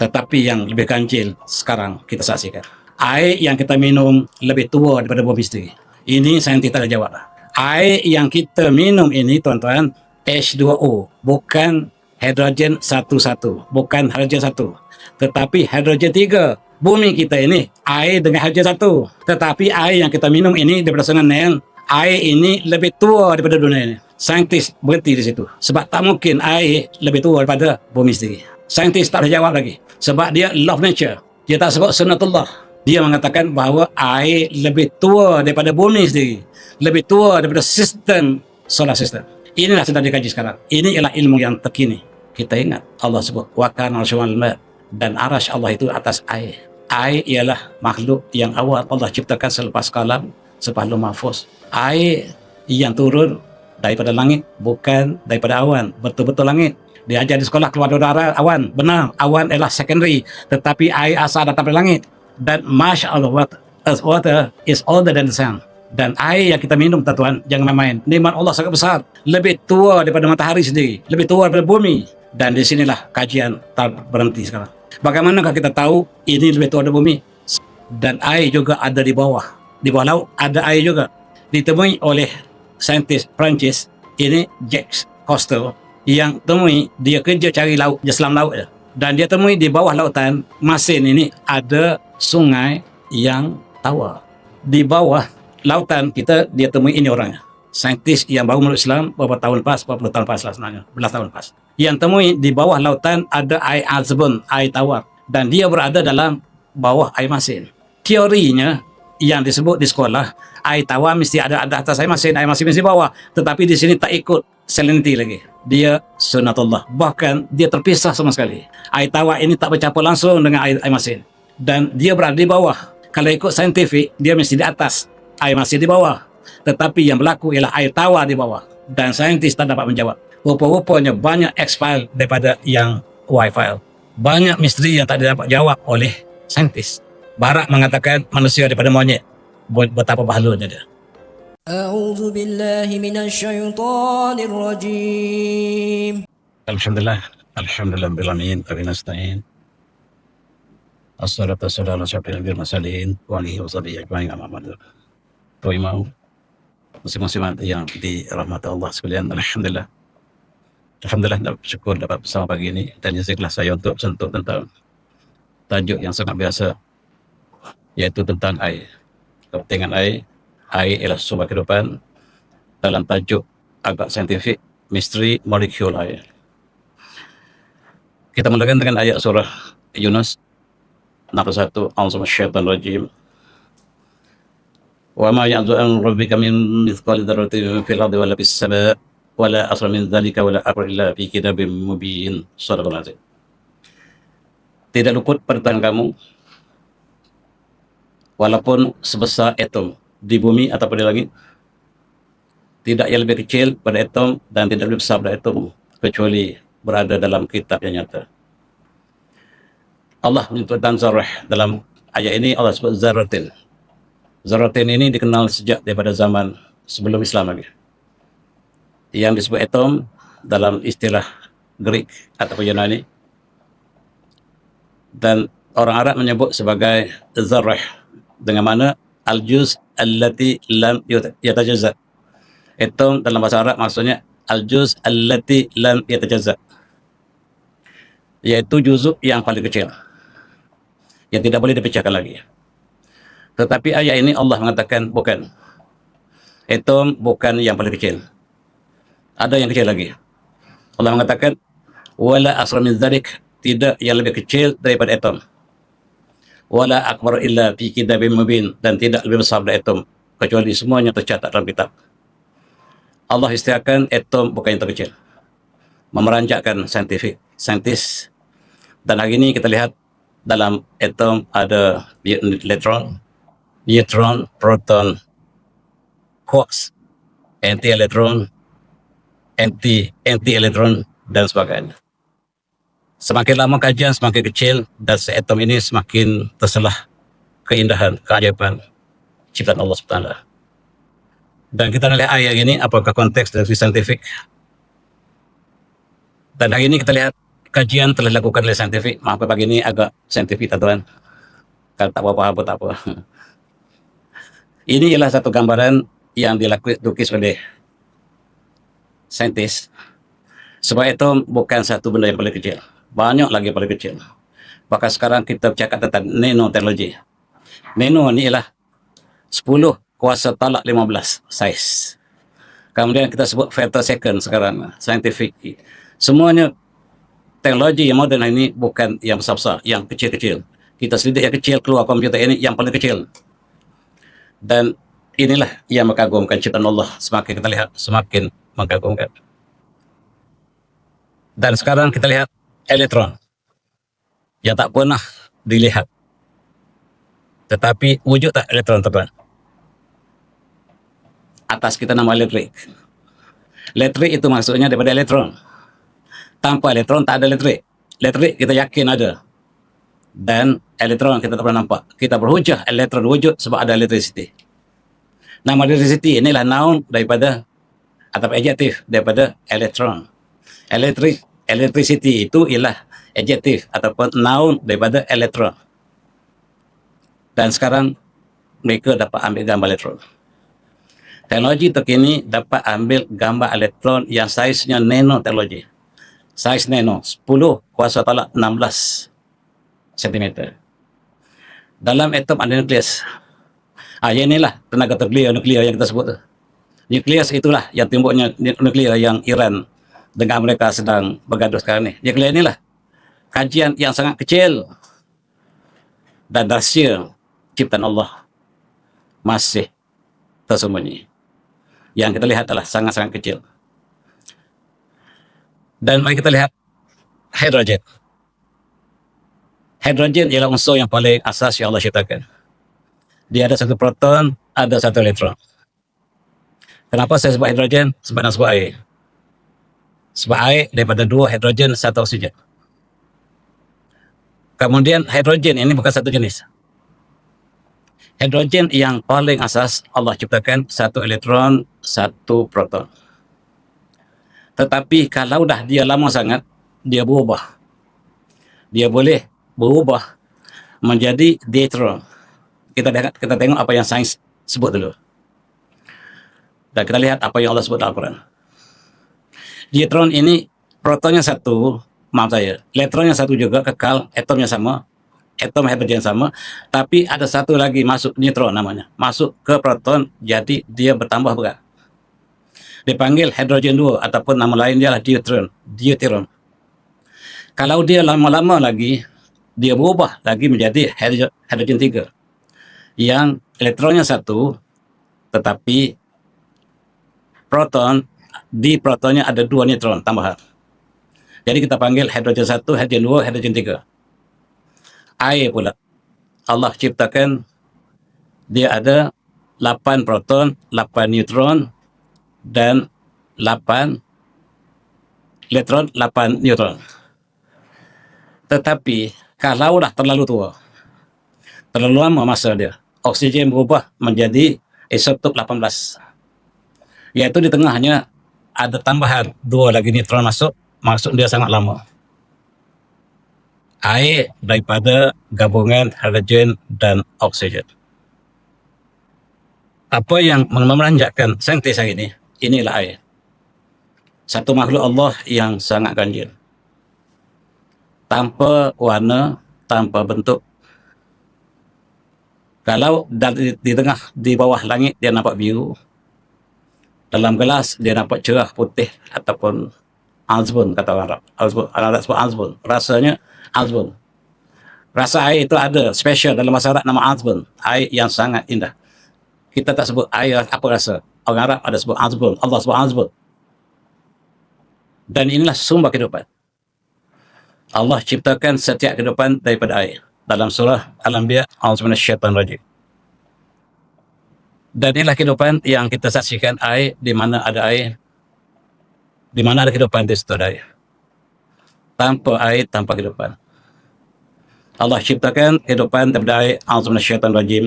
Tetapi yang lebih ganjil sekarang kita saksikan. Air yang kita minum lebih tua daripada bumi sendiri. Ini saintis tak ada jawab. Air yang kita minum ini, tuan-tuan, H2O, bukan hidrogen 1-1, bukan hidrogen 1, tetapi hidrogen 3. Bumi kita ini air dengan hidrogen 1, tetapi air yang kita minum ini daripada Sungai Nile, air ini lebih tua daripada dunia ini. Saintis berhenti di situ, sebab tak mungkin air lebih tua daripada bumi sendiri. Saintis tak boleh jawab lagi, sebab dia law of nature. Dia tak sebut sunnatullah. Dia mengatakan bahawa air lebih tua daripada bumi sendiri, lebih tua daripada sistem solar system. Inilah sedang dikaji sekarang. Ini ialah ilmu yang terkini. Kita ingat Allah sebut wa kana arshuhu 'alal ma', dan arash Allah itu atas air. Air ialah makhluk yang awal Allah ciptakan selepas kalam, selepas Lauh Mahfuz. Air yang turun daripada langit, bukan daripada awan, betul-betul langit. Diajar di sekolah keluar dari awan, benar, awan adalah secondary, tetapi air asal datang dari langit. Dan Masya Allah, water is older than the sun. Dan air yang kita minum, tuan-tuan, jangan main-main. Nikmat Allah sangat besar, lebih tua daripada matahari sendiri, lebih tua daripada bumi. Dan di sinilah kajian tak berhenti sekarang. Bagaimanakah kita tahu ini lebih tua daripada bumi? Dan air juga ada di bawah laut ada air juga. Ditemui oleh saintis Perancis ini, Jacques Cousteau, yang temui, dia kerja cari laut, dia selam laut je. Dan dia temui di bawah lautan masin ini ada sungai yang tawar. Di bawah lautan kita, dia temui ini orangnya. Saintis yang baru masuk Islam beberapa tahun lepas, 40 tahun lepas lah sebenarnya, belas tahun lepas. Yang temui di bawah lautan ada air azbun, air tawar. Dan dia berada dalam bawah air masin. Teorinya yang disebut di sekolah, air tawar mesti ada atas air masin mesti bawah. Tetapi di sini tak ikut salinity lagi. Dia sunnatullah. Bahkan dia terpisah sama sekali. Air tawar ini tak bercampur langsung dengan air masin. Dan dia berada di bawah. Kalau ikut saintifik, dia mesti di atas, air masin di bawah. Tetapi yang berlaku ialah air tawar di bawah. Dan saintis tak dapat menjawab. Rupa-rupanya banyak X-file daripada yang Y-file. Banyak misteri yang tak dapat jawab oleh saintis. Barat mengatakan manusia daripada monyet. Betapa bahalunya dia. A'udzu billahi minasyaitonir rajim. Alhamdulillah bil alamin wa nasta'in. Assalatu wassalamu ala asyrafil anbiya'i wal mursalin wa alihi wa sahbihi ajma'in, amma ba'du. Tuimau muslim-muslimat yang dirahmati Allah sekalian, alhamdulillah dapat bersyukur dapat bersama pagi ini, dan izinkanlah saya untuk sentuh tentang tajuk yang sangat biasa, iaitu tentang air. Kepentingan air. Air ialah sumber kehidupan. Dalam tajuk agak saintifik, misteri molekul air. Kita mulakan dengan ayat surah Yunus 61. A'udzu minasyaitonir rajim. Wa ma ya'zubu an rabbika min mithqali dzarratin fil ardi wala fis sama' wala asghara min dzalika wala akbar illa fi kitabim mubin. Shadaqallahu azim. Tidak luput pada tangan kamu, walaupun sebesar atom di bumi ataupun di langit, tidak yang lebih kecil pada atom dan tidak lebih besar pada atom, kecuali berada dalam kitab yang nyata. Allah menyebutkan zarrah dalam ayat ini. Allah sebut zarratin. Zarratin ini dikenal sejak daripada zaman sebelum Islam lagi. Yang disebut atom dalam istilah Greek ataupun Yunani, dan orang Arab menyebut sebagai zarrah dengan mana al-juz allati lam yatajazza. Atom dalam bahasa Arab maksudnya al-juz allati lam yatajazza, iaitu juzuk yang paling kecil, yang tidak boleh dipecahkan lagi. Tetapi ayat ini Allah mengatakan bukan. Atom bukan yang paling kecil. Ada yang kecil lagi. Allah mengatakan wala asghara min dzalik, tidak yang lebih kecil daripada atom. Wala akbar illa fi kitabim mubin, dan tidak lebih besar dari atom kecuali semuanya tercatat dalam kitab. Allah istiakan atom bukan yang terkecil, memeranjakkan saintis. Dan hari ini kita lihat dalam atom ada elektron, neutron, proton, quarks, anti-elektron, anti-elektron, dan sebagainya. Semakin lama kajian, semakin kecil, dan atom ini semakin terselah keindahan, keajaiban ciptaan Allah SWT. Dan kita lihat ayat ini, apakah konteks dari saintifik. Dan hari ini kita lihat kajian telah dilakukan oleh saintifik. Maaf pagi ini agak saintifik tuan. Kalau tak apa-apa tak apa. Ini ialah satu gambaran yang dilukis oleh saintis. Sebab atom bukan satu benda yang paling kecil. Banyak lagi yang paling kecil. Bahkan sekarang kita bercakap tentang nanoteknologi. Nano ni ialah 10 kuasa talak 15 saiz. Kemudian kita sebut femtosecond sekarang, saintifik. Semuanya teknologi yang moden ini bukan yang besar-besar, yang kecil-kecil. Kita selidik yang kecil, keluar komputer ini yang paling kecil. Dan inilah yang mengagumkan ciptaan Allah. Semakin kita lihat, semakin mengagumkan. Dan sekarang kita lihat elektron yang tak pernah dilihat. Tetapi wujud tak elektron teman? Atas kita nama elektrik. Elektrik itu maksudnya daripada elektron. Tanpa elektron tak ada elektrik. Elektrik kita yakin ada. Dan elektron kita tak pernah nampak. Kita berhujah elektron wujud sebab ada electricity. Nama electricity inilah noun daripada atau adjektif daripada elektron. Electricity itu ialah adjektif ataupun noun daripada elektron. Dan sekarang mereka dapat ambil gambar elektron. Teknologi terkini dapat ambil gambar elektron yang saiznya nanoteknologi. Saiz nano 10 kuasa talak 16 cm. Dalam atom ada nukleus. Yang inilah tenaga nuklear yang kita sebut tu. Nukleus itulah yang timbulnya nuklear yang Iran dengan mereka sedang bergaduh sekarang ni. Nuklear inilah kajian yang sangat kecil dan rahsia ciptaan Allah masih tersembunyi. Yang kita lihat adalah sangat-sangat kecil. Dan mari kita lihat hidrogen. Hidrogen ialah unsur yang paling asas yang Allah ciptakan. Dia ada satu proton, ada satu elektron. Kenapa saya sebut hidrogen? Sebab nak sebut air. Sebab air daripada 2 hidrogen, 1 oksigen. Kemudian hidrogen ini bukan satu jenis. Hidrogen yang paling asas Allah ciptakan 1 elektron, 1 proton. Tetapi kalau dah dia lama sangat, dia berubah. Dia boleh berubah menjadi deuteron. Kita tengok apa yang sains sebut dulu. Dan kita lihat apa yang Allah sebut dalam Al-Quran. Deuteron ini protonnya 1, maaf saya, elektronnya 1 juga kekal, atomnya sama, atom hidrogen sama, tapi ada satu lagi masuk neutron namanya, masuk ke proton, jadi dia bertambah berat. Dipanggil hidrogen 2 ataupun nama lain dia adalah deuteron. Kalau dia lama-lama lagi, dia berubah lagi menjadi hidrogen 3. Yang elektronnya 1, tetapi di protonnya ada 2 neutron tambahan. Jadi kita panggil hidrogen 1, hidrogen 2, hidrogen 3. Air pula. Allah ciptakan dia ada 8 proton, 8 neutron, dan 8 elektron, 8 neutron. Tetapi kalau dah terlalu tua, terlalu lama masa dia, oksigen berubah menjadi isotop 18. Iaitu di tengahnya ada tambahan 2 lagi neutron masuk, maksud dia sangat lama. Air daripada gabungan hidrogen dan oksigen. Apa yang memanjakan saintis hari ini? Inilah air. Satu makhluk Allah yang sangat ganjil. Tanpa warna, tanpa bentuk. Kalau di tengah, di bawah langit dia nampak biru. Dalam gelas dia nampak cerah putih ataupun azbun kata orang Arab. Arab sebut azbun. Rasanya azbun. Rasa air itu ada special dalam bahasa Arab nama azbun. Air yang sangat indah. Kita tak sebut air apa rasa. Orang Arab ada sebut azbun. Allah sebut azbun. Dan inilah sumber kehidupan. Allah ciptakan setiap kehidupan daripada air. Dalam surah Al-Anbiya, A'udzubillahi minasyaitonir rajim. Dan inilah kehidupan yang kita saksikan, air, di mana ada air, di mana ada kehidupan, di situ ada air. Tanpa air, tanpa kehidupan. Allah ciptakan kehidupan daripada air. A'udzubillahi minasyaitonir rajim.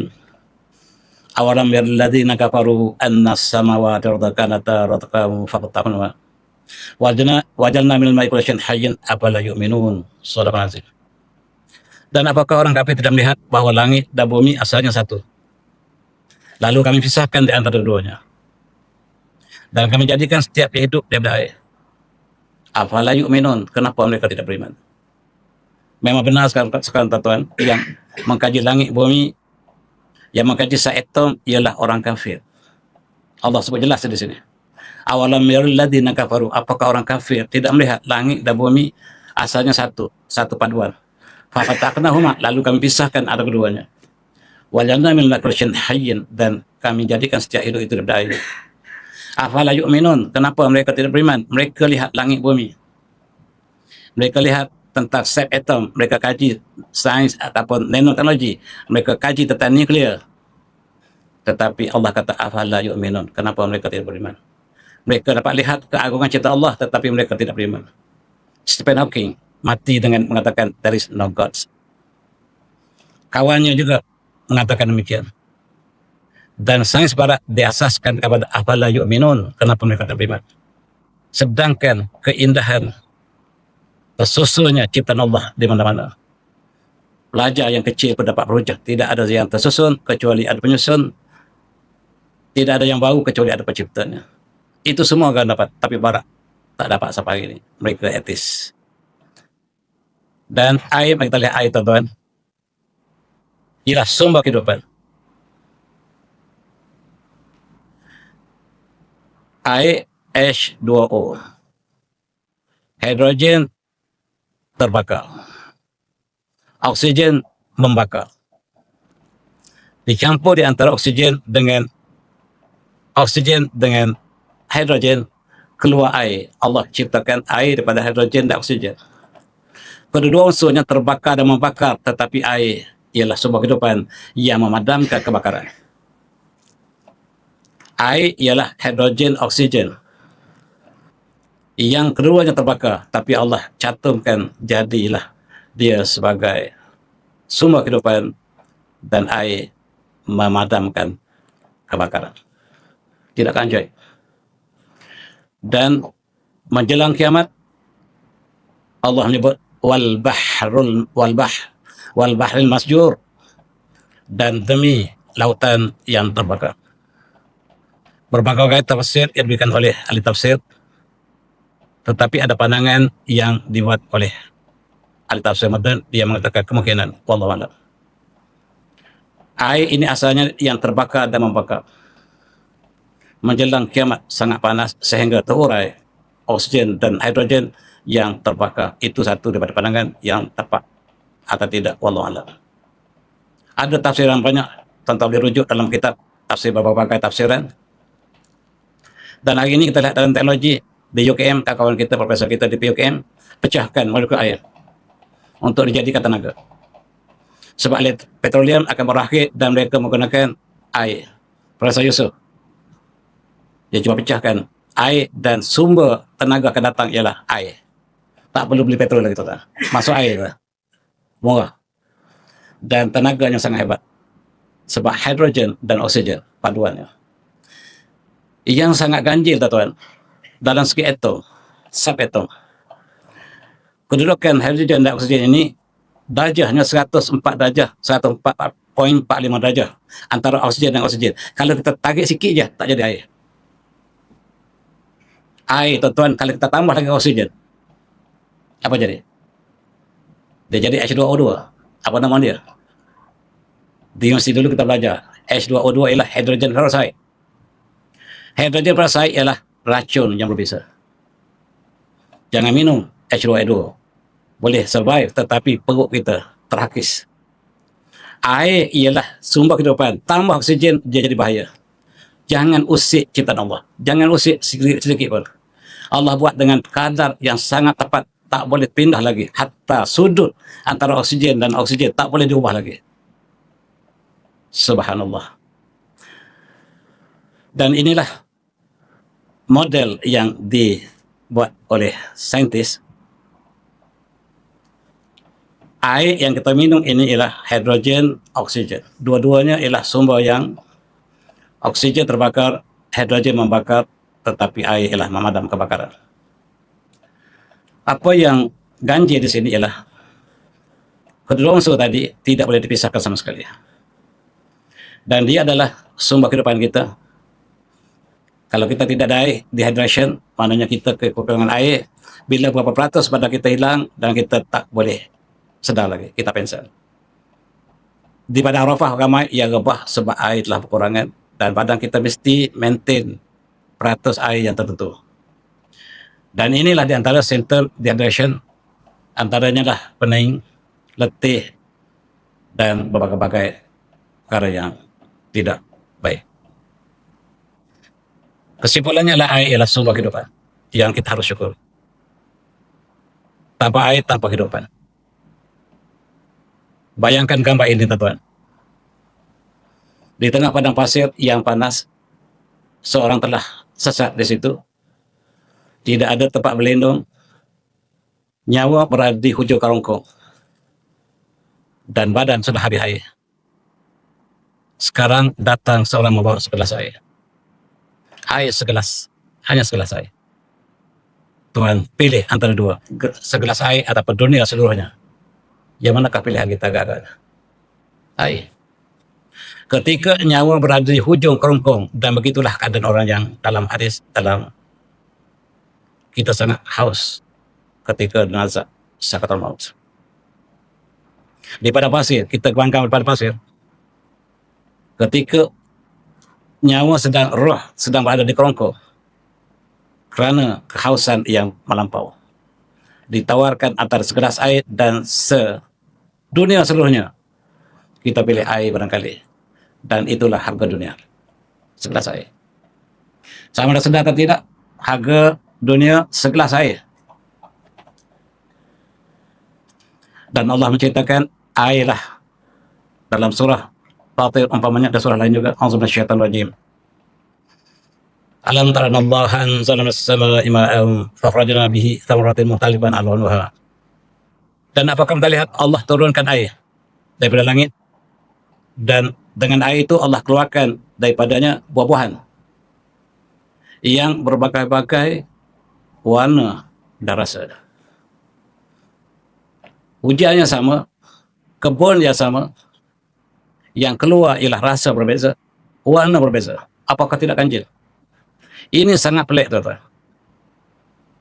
Awalam yaralladzina kafaru annas samawati wal arda kanata ratqan faqtahunha Wajalna minal ma'i kulli syai'in hayyin afala yu'minun. Shadaqal azim. Dan apakah orang kafir tidak melihat bahwa langit dan bumi asalnya satu? Lalu kami pisahkan di antara keduanya. Dan kami jadikan setiap yang hidup daripada air. Afala yu'minun. Kenapa mereka tidak beriman? Memang benar sekarang tuan, yang mengkaji langit bumi, yang mengkaji seatom ialah orang kafir. Allah sebut jelas di sini. Awalam yarul ladzina kafaru, apakah orang kafir tidak melihat langit dan bumi asalnya satu paduan. Fafataqnahuma, lalu kami pisahkan antara keduanya. Wajalna min kulli syai'in hayyin, dan kami jadikan setiap hidup itu daripada air. Afala yu'minun, kenapa mereka tidak beriman? Mereka lihat langit bumi. Mereka lihat tentang sep atom, mereka kaji sains ataupun nanoteknologi, mereka kaji tentang nuklear. Tetapi Allah kata afala yu'minun, kenapa mereka tidak beriman? Mereka dapat lihat keagungan cipta Allah, tetapi mereka tidak beriman. Stephen Hawking mati dengan mengatakan there is no gods. Kawannya juga mengatakan demikian. Dan sains barat diasaskan kepada afala yu'minun, kenapa mereka tidak beriman? Sedangkan keindahan tersusunnya ciptaan Allah di mana-mana. Pelajar yang kecil pun dapat berujar, tidak ada yang tersusun kecuali ada penyusun, tidak ada yang baru kecuali ada penciptanya. Itu semua akan dapat, tapi barat tak dapat sampai hari ini. Mereka etis. Dan air, mari kita lihat air tuan-tuan, ialah sumber kehidupan. Air H2O, hidrogen terbakar, oksigen membakar, dicampur di antara oksigen dengan hidrogen, keluar air. Allah ciptakan air daripada hidrogen dan oksigen. Kedua unsurnya terbakar dan membakar, tetapi air ialah sumber kehidupan yang memadamkan kebakaran. Air ialah hidrogen, oksigen. Yang keduanya terbakar, tapi Allah cantumkan jadilah dia sebagai sumber kehidupan dan air memadamkan kebakaran. Tidak kanjai. Dan menjelang kiamat, Allah menyebut wal bahril masjur, dan demi lautan yang terbakar. Berbagai tafsir yang diberikan oleh ahli tafsir, tetapi ada pandangan yang dibuat oleh ahli tafsir modern, dia mengatakan kemungkinan wallahu a'lam. Air ini asalnya yang terbakar dan membakar. Menjelang kiamat sangat panas sehingga terurai oksigen dan hidrogen yang terbakar. Itu satu daripada pandangan yang tepat atau tidak, wallahu a'lam. Ada tafsiran banyak, tentu dirujuk dalam kitab tafsir berbagai tafsiran. Dan hari ini kita lihat dalam teknologi di UKM, kawan kita, profesor kita di UKM, pecahkan molekul air untuk dijadikan tenaga. Sebab petroleum akan berakhir dan mereka menggunakan air. Profesor Yusuf, dia cuma pecahkan air dan sumber tenaga akan datang ialah air. Tak perlu beli petrol lagi, tuan. Masuk air lah. Murah. Dan tenaganya sangat hebat. Sebab hidrogen dan oksigen paduannya. Yang sangat ganjil, tuan, dalam segi atom, subatom. Kedudukan hidrogen dan oksigen ini darjahnya 104 darjah, 104.45 darjah antara oksigen dan oksigen. Kalau kita tarik sikit je, tak jadi air. Air, tuan, kalau kita tambah lagi oksigen, apa jadi? Dia jadi H2O2. Apa nama dia? Di universiti dulu kita belajar. H2O2 ialah hydrogen peroxide. Hydrogen peroxide ialah racun yang berbisa. Jangan minum H2O2. Boleh survive, tetapi perut kita terhakis. Air ialah sumber kehidupan. Tambah oksigen, dia jadi bahaya. Jangan usik ciptaan Allah. Jangan usik sedikit pun. Allah buat dengan kadar yang sangat tepat. Tak boleh pindah lagi. Hatta sudut antara oksigen dan oksigen tak boleh diubah lagi. Subhanallah. Dan inilah model yang dibuat oleh saintis. Air yang kita minum ini ialah hidrogen, oksigen. Dua-duanya ialah sumber yang oksigen terbakar, hidrogen membakar, tetapi air ialah memadam kebakaran. Apa yang ganjil di sini ialah kedua unsur tadi tidak boleh dipisahkan sama sekali. Dan dia adalah sumber kehidupan kita. Kalau kita tidak ada air, dehydration, maknanya kita kekurangan air. Bila berapa peratus badan kita hilang dan kita tak boleh sedar lagi, kita pensan. Di pada Arafah ramai yang rebah sebab air telah berkurangan dan badan kita mesti maintain peratus air yang tertentu. Dan inilah di antara central dehydration, antaranya lah pening, letih, dan berbagai-bagai perkara yang tidak baik. Kesimpulannya adalah air ialah sumber kehidupan yang kita harus syukur. Tanpa air, tanpa kehidupan. Bayangkan gambar ini, tuan-tuan. Di tengah padang pasir yang panas, seorang telah sesat di situ. Tidak ada tempat berlindung. Nyawa berada di hujung karungkung. Dan badan sudah habis air. Sekarang datang seorang membawa segelas air. Air segelas. Hanya segelas air. Tuhan pilih antara dua. Segelas air atau dunia seluruhnya. Yang manakah pilihan kita agak-agak? Air. Ketika nyawa berada di hujung kerongkong, dan begitulah keadaan orang yang dalam hadis, dalam kita sangat haus ketika nazak sakaratul maut. Di padang pasir, kita bangkang di padang pasir. Ketika nyawa sedang, roh sedang berada di kerongkong, kerana kehausan yang melampau, ditawarkan antara segelas air dan dunia seluruhnya. Kita pilih air barangkali. Dan itulah harga dunia. Segelas air. Sama ada sedar atau tidak, harga dunia segelas air. Dan Allah menceritakan air lah dalam surah Fatir, umpamanya ada surah lain juga. A'udzu minasyaitonir rajim. Alam tara Allah anzala minas samaa'i ma'an fakhrajna bihi thamaratin mukhtaliban alwanuha. Dan apakah kita lihat Allah turunkan air daripada langit, dan dengan air itu Allah keluarkan daripadanya buah-buahan yang berbagai-bagai warna dan rasa. Hujannya sama, kebun yang sama, yang keluar ialah rasa berbeza, warna berbeza. Apakah tidak ganjil? Ini sangat pelik, tuan-tuan.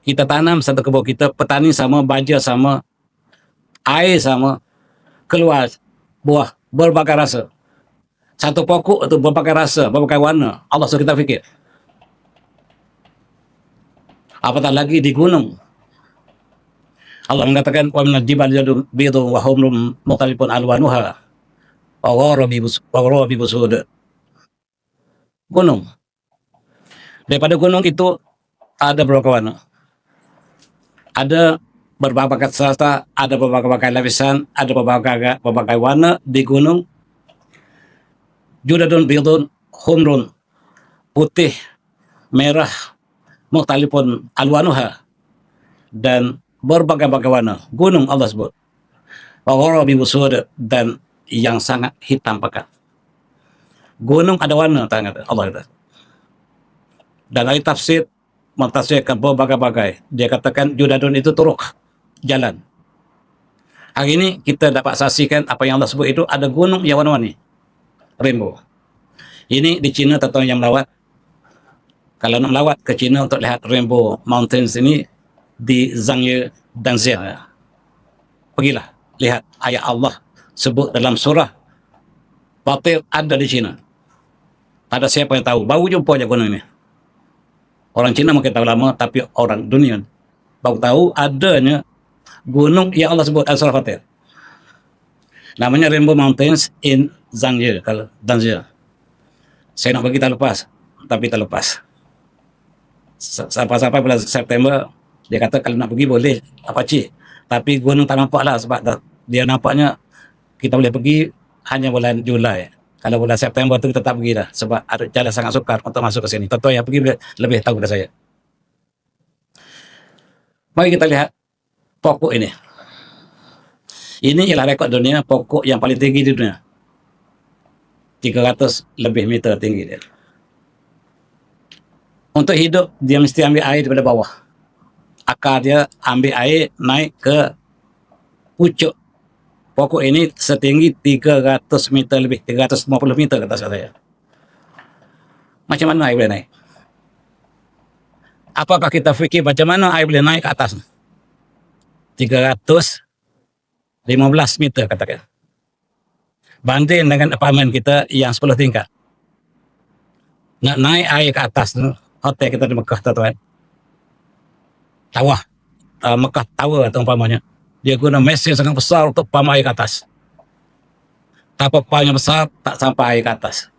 Kita tanam satu kebun kita, petani sama, baja sama, air sama, keluar buah berbagai rasa. Satu pokok itu berbagai rasa, berbagai warna. Allah suruh kita fikir. Apatah lagi di gunung. Allah mengatakan, wa minal jibali jadun bidun wa humrum mukhtalifun alwanuha wa gharabi busud. Gunung. Daripada gunung itu ada beberapa warna. Ada berbagai serata, ada berbagai lapisan, ada berbagai warna di gunung. Judadun bidun humrun, putih, merah, mukhtalifun alwanuha, dan berbagai-bagai warna. Gunung Allah sebut. Wa gharabi busud, dan yang sangat hitam pekat. Gunung ada warna, Allah kata. Dan ahli tafsir mentafsirkan berbagai-bagai. Dia katakan judadun itu turuk, jalan. Hari ini kita dapat saksikan apa yang Allah sebut itu ada gunung yang warna-warni, rainbow. Ini di China, tuan-tuan yang melawat. Kalau nak melawat ke China untuk lihat rainbow mountains ini di Zhangye dan Zia, pergilah lihat ayat Allah sebut dalam surah Fatir ada di China. Ada siapa yang tahu? Baru jumpa aja gunung ini. Orang Cina mungkin tahu lama, tapi orang dunia baru tahu adanya gunung yang Allah sebut dalam surah Fatir. Namanya Rainbow Mountains in Zhangye, kalau Zhangye. Saya nak pergi tak lepas, tapi tak lepas. Sampai bulan September, dia kata kalau nak pergi boleh, apa cik. Tapi gunung tak nampak lah, sebab dia nampaknya kita boleh pergi hanya bulan Julai. Kalau bulan September tu kita tak pergi dah, sebab ada jalan sangat sukar untuk masuk ke sini. Tuan-tuan yang pergi lebih tahu daripada saya. Mari kita lihat pokok ini. Ini ialah rekod dunia, pokok yang paling tinggi di dunia. 300 lebih meter tinggi dia. Untuk hidup, dia mesti ambil air daripada bawah. akar dia ambil air naik ke pucuk pokok ini setinggi 300 meter lebih, 350 meter kata saya. Macam mana air boleh naik? Apakah kita fikir macam mana air boleh naik ke atas? 315 meter katakan. Banding dengan apartemen kita yang 10 tingkat. Nak naik air ke atas tu, hotel kita di Mekah tuan-tuan. Tawah, Mekah Tower atau umpamanya. Dia guna mesin sangat besar untuk pam air ke atas. Tanpa pamnya besar, tak sampai air ke atas.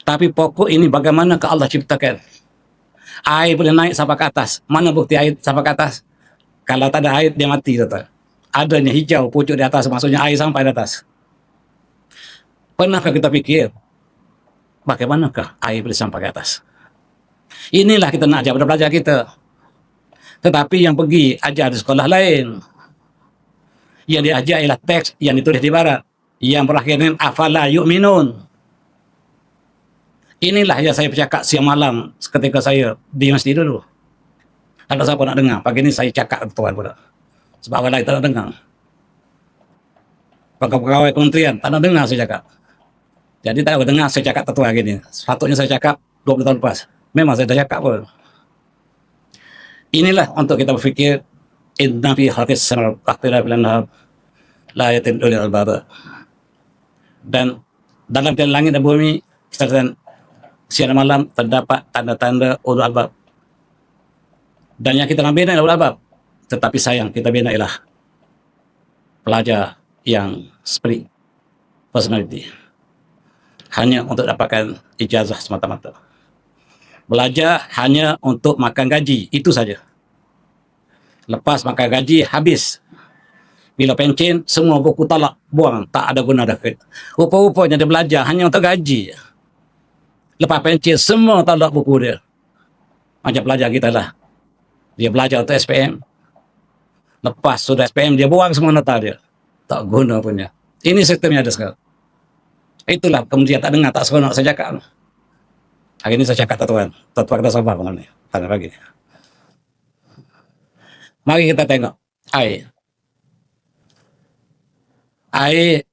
Tapi pokok ini bagaimana ke Allah ciptakan? Air boleh naik sampai ke atas. Mana bukti air sampai ke atas? Kalau tak ada air, dia mati. Tuan. Adanya hijau, pucuk di atas, maksudnya air sampai di atas. Pernahkah kita fikir, bagaimanakah air boleh sampai ke atas? Inilah kita nak ajar pada pelajar kita. Tetapi yang pergi ajar di sekolah lain, yang diajar ialah teks yang ditulis di barat, yang berakhir dengan afala yu'minun. Inilah yang saya bercakap siang malam ketika saya di masjid dulu. Ada siapa nak dengar? Pagi ini saya cakap tuan pula. Sebab orang lain tak nak dengar. Pegawai kementerian tak nak dengar saya cakap. Jadi tak nak dengar saya cakap tetua gini. Sepatutnya saya cakap 20 tahun lepas. Memang saya dah cakap pun. Inilah untuk kita berfikir, inna fi khalqis samawati wal ardi la ayatin ulil albab. Dan dalam tiada langit dan bumi serta siang dan malam terdapat tanda-tanda ulul albab. Dan yang kita nak bina ulul albab, tetapi sayang kita bina ialah pelajar yang split personality, hanya untuk dapatkan ijazah semata-mata. Belajar hanya untuk makan gaji, itu saja. Lepas makan gaji, habis. Bila pencen, semua buku talak, buang, tak ada guna dah. Rupa-rupanya dia belajar hanya untuk gaji. Lepas pencen, semua talak buku dia. Macam pelajar kita lah. Dia belajar untuk SPM. Lepas sudah SPM, dia buang semua nota dia. Tak guna punya. Ini sistemnya ada sekarang. Itulah kemudian tak dengar, tak seronok saya cakap. Hari ini saya cakap tuan, tuan kita sabar malam ni, tanya pagi. Mari kita tengok air. Air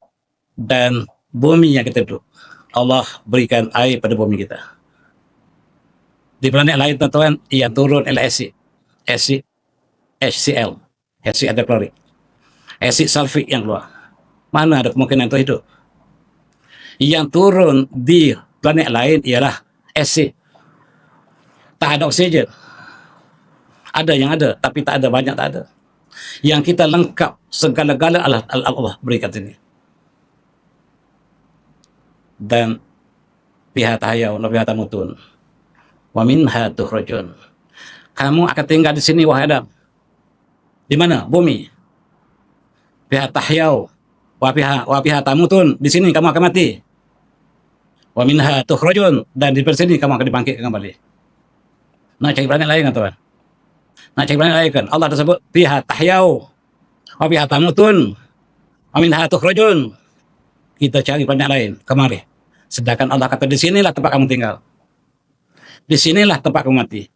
dan bumi yang kita duduk. Allah berikan air pada bumi kita. Di planet lain tuan-tuan, ia turun ialah asid. Asid HCl. Asid ada klorik. Asid sulfik yang keluar. Mana ada kemungkinan untuk hidup? Yang turun di planet lain ialah asid. Tak ada oksigen. Ada yang ada, tapi tak ada, banyak tak ada. Yang kita lengkap segala-gala Allah berikan ini. Dan pihak tahayau, pihak tamutun. Wa minha tukhrajun. Kamu akan tinggal di sini wahai Adam. Di mana? Bumi. Pihak tahayau, wa pihak tamutun, di sini kamu akan mati. Wa minha tukhrajun, dan di sini kamu akan dibangkitkan kembali. Nak cari planet lain kan tuan? Nak cari planet lain kan? Allah dah sebut pihak tahyau wa pihak tamutun wa minha tukhrajun. Kita cari planet lain kemari. Sedangkan Allah kata di sinilah tempat kamu tinggal. Di sinilah tempat kamu mati.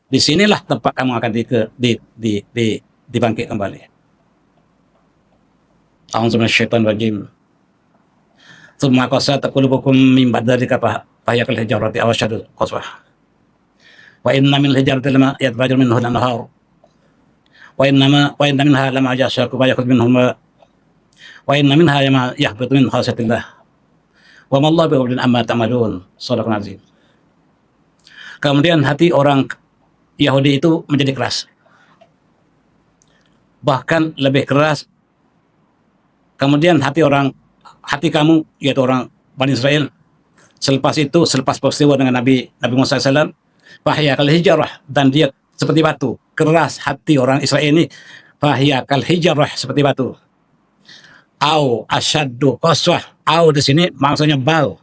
Di sinilah tempat kamu akan dibangkit kembali. A'udzu minasyaitonir rajim. Tsumma qasat qulubukum min ba'di dzalika fa hiya kal hijarati aw ashaddu qaswah. Wa inna min al-hijarati lama yatfajjaru minhu al-anhar. Wa inna minha lama yashaqqu fa yakhruju minhu ma. Wa inna minha lama yahbitu min khasyatillah. Wa ma Allahu bighafilin amma ta'malun. Shadaqal azim. Kemudian hati orang Yahudi itu menjadi keras. Bahkan lebih keras. Kemudian hati kamu, yaitu orang Bani Israel, selepas peristiwa dengan Nabi Musa SAW, fahya kal hijarah, dan dia seperti batu. Keras hati orang Israel ini, fahya kal hijarah, seperti batu. Au asyaddu qaswah. Au di sini maksudnya bal.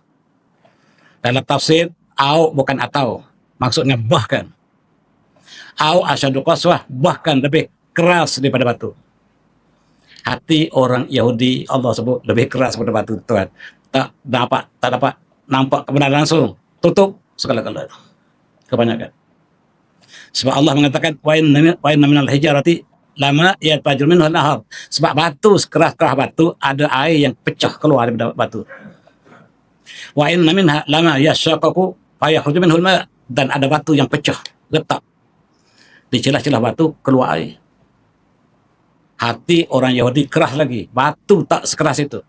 Dalam tafsir, au bukan atau, maksudnya bahkan. Au asyaddu qaswah, bahkan lebih keras daripada batu. Hati orang Yahudi Allah sebut lebih keras daripada batu, tuan. Tak dapat nampak kebenaran langsung. Tutup segala-galanya. Kebanyakan. Sebab Allah mengatakan wa inna minal hijarati lama yatfajjuru minhu al-nahar. Sebab batu, sekeras-keras batu, ada air yang pecah keluar daripada batu. Wa inna minha lama yashaqqaqu fa yakhruju minhu al-ma'. Dan ada batu yang pecah, retak. Di celah-celah batu keluar air. Hati orang Yahudi keras lagi, batu tak sekeras itu.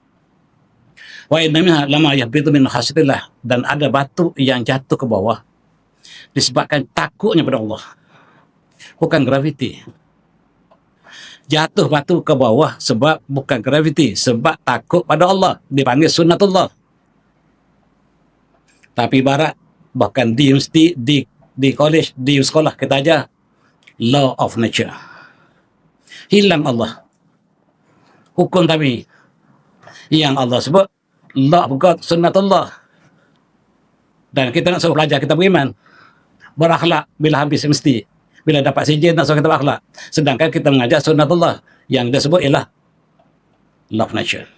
Wa inna minha lama yahbitu min khasyatillah. Dan ada batu yang jatuh ke bawah disebabkan takutnya pada Allah. Bukan graviti. Jatuh batu ke bawah sebab bukan graviti, sebab takut pada Allah. Dipanggil sunnatullah. Tapi barat, bahkan di universiti, di college, di sekolah kita ajar law of nature. Hilang Allah. Hukum tabi. Yang Allah sebut law of God, sunnatullah. Dan kita nak suruh pelajar kita beriman, berakhlak bila habis mesti. Bila dapat sijil nak suruh kita berakhlak. Sedangkan kita mengajar sunnatullah. Yang dia sebut ialah law of nature.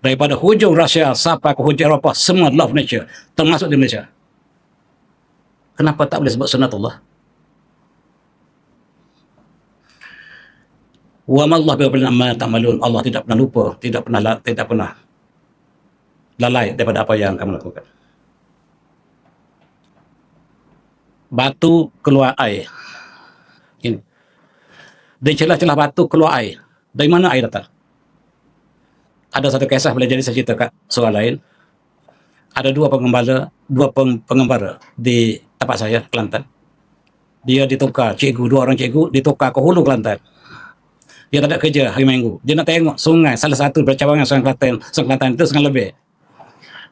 Daripada hujung Rusia sampai ke hujung Eropah, semua law of nature, termasuk di Malaysia. Kenapa tak boleh sebut sunnatullah? Wa ma Allah bighafilin amma ta'malun. Allah tidak pernah lupa, tidak pernah lalai daripada apa yang kamu lakukan. Batu keluar air. Ini. Dari celah-celah batu keluar air. Dari mana air datang? Ada satu kisah boleh jadi saya cerita kat soal lain. Ada dua pengembara di tempat saya, Kelantan. Dia ditukar, dua orang cikgu ditukar ke Hulu, Kelantan. Dia tak ada kerja hari Minggu. Dia nak tengok sungai, salah satu percabangan Sungai Kelantan itu Sungai Lebih.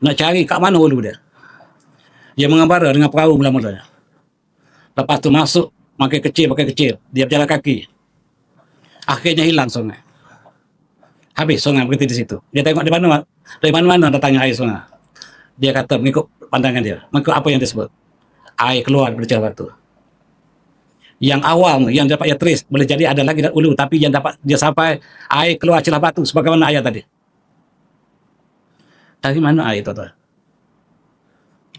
Nak cari kat mana hulu dia. Dia mengembara dengan perahu mula-mula. Lepas tu masuk, makin kecil. Dia berjalan kaki. Akhirnya hilang sungai. Habis sungai berhenti di situ. Dia tengok dari mana-mana datangnya air sungai. Dia kata mengikut pandangan dia. Mengikut apa yang disebut. Air keluar dari celah batu. Yang awal, yang dapat dia trace, boleh jadi ada lagi ulu, tapi yang dapat dia sampai air keluar celah batu, sebagaimana ayat tadi. Dari mana air itu?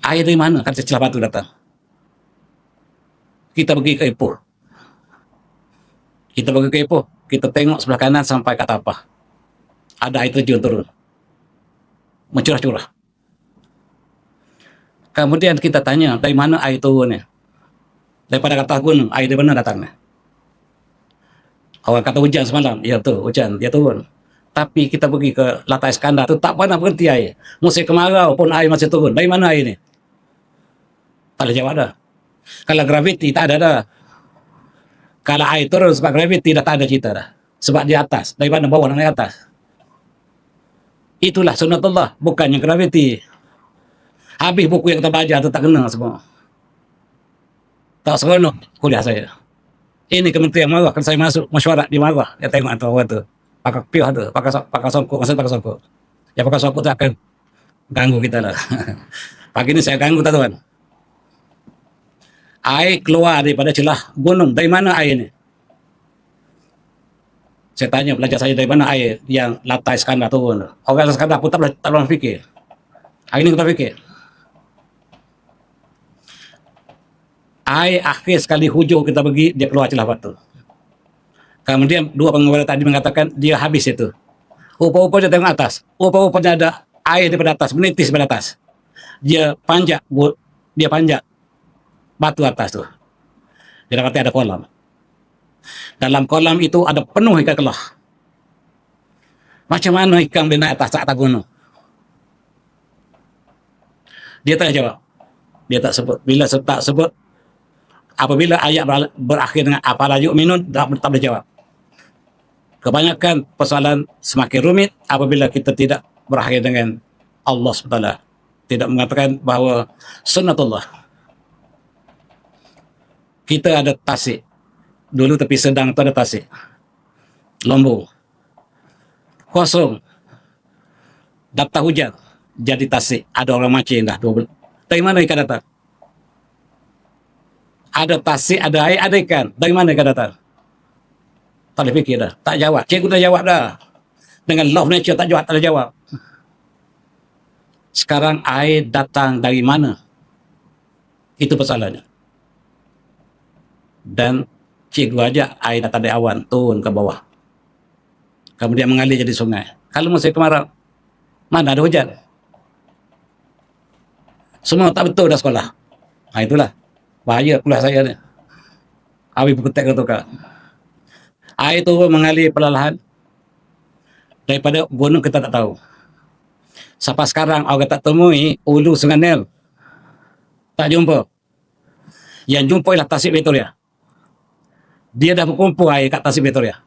Air dari mana kata celah batu datang? Kita pergi ke Ipoh. Kita tengok sebelah kanan sampai kat tapah. Ada air terjun turun. Mencurah-curah. Kemudian kita tanya, dari mana air turunnya? Daripada atas gunung, air dari mana datangnya? Orang kata hujan semalam, ya betul, hujan, dia turun. Tapi kita pergi ke Latar Iskandar tu tak pernah berhenti air. Musim kemarau pun air masih turun. Dari mana air ni? Tak ada jawab dah. Kalau graviti tak ada dah. Kalau air turun sebab graviti dah tak ada cerita dah. Sebab di atas, dari mana bawah naik atas. Itulah sunnatullah, bukannya graviti. Habis buku yang kita baca tu tak kena semua. Tak seronok kuliah saya. Ini kementerian marah kalau saya masuk mesyuarat dia marah. Dia tengok tu orang tu. Pakai piah tu, pakai songkok, maksud pakai songkok. Yang pakai songkok tu akan ganggu kita lah. Pagi ni saya ganggu tuan. Air keluar daripada celah gunung. Dari mana air ni? Saya tanya pelajar saya dari mana air yang Latar Iskandar turun. Orang Iskandar pun tak boleh fikir. Hari ni kita fikir. Air akhir sekali hujung kita pergi, dia keluar celah batu. Kemudian dua pengembara tadi mengatakan dia habis itu. Rupa-rupanya tengok atas. Rupa-rupanya ada air daripada atas, menitis daripada atas. Dia panjat batu atas tu. Dia kata ada kolam. Dalam kolam itu ada penuh ikan kelah. Macam mana ikan boleh naik atas gunung? Dia tak jawab. Dia tak sebut. Bila tak sebut, apabila ayat berakhir dengan apalah yu'minun, tak boleh jawab. Kebanyakan persoalan semakin rumit apabila kita tidak berakhir dengan Allah SWT. Tidak mengatakan bahawa sunnatullah. Kita ada tasik. Dulu tepi Sedang tu ada tasik. Lombok. Kosong. Datang hujan. Jadi tasik. Ada orang mancing dah. Dari mana ikan datang? Ada tasik, ada air, ada ikan. Dari mana ikan datang? Tak boleh fikir dah. Tak jawab. Cikgu dah jawab dah. Dengan law of nature tak ada jawab. Sekarang air datang dari mana? Itu persoalannya. dan cikgu aja air dari awan turun ke bawah. Kemudian mengalir jadi sungai. Kalau musim kemarau, mana ada hujan? Semua tak betul dah sekolah. Itulah bahaya pula saya ni. Habis buku teks tu kak. Air tu mengalir perlahan daripada gunung kita tak tahu. Sampai sekarang orang tak temui hulu Sungai Nil. Tak jumpa. Yang jumpa ialah Tasik Victoria. Dia dah berkumpul air kat Tasik Victoria.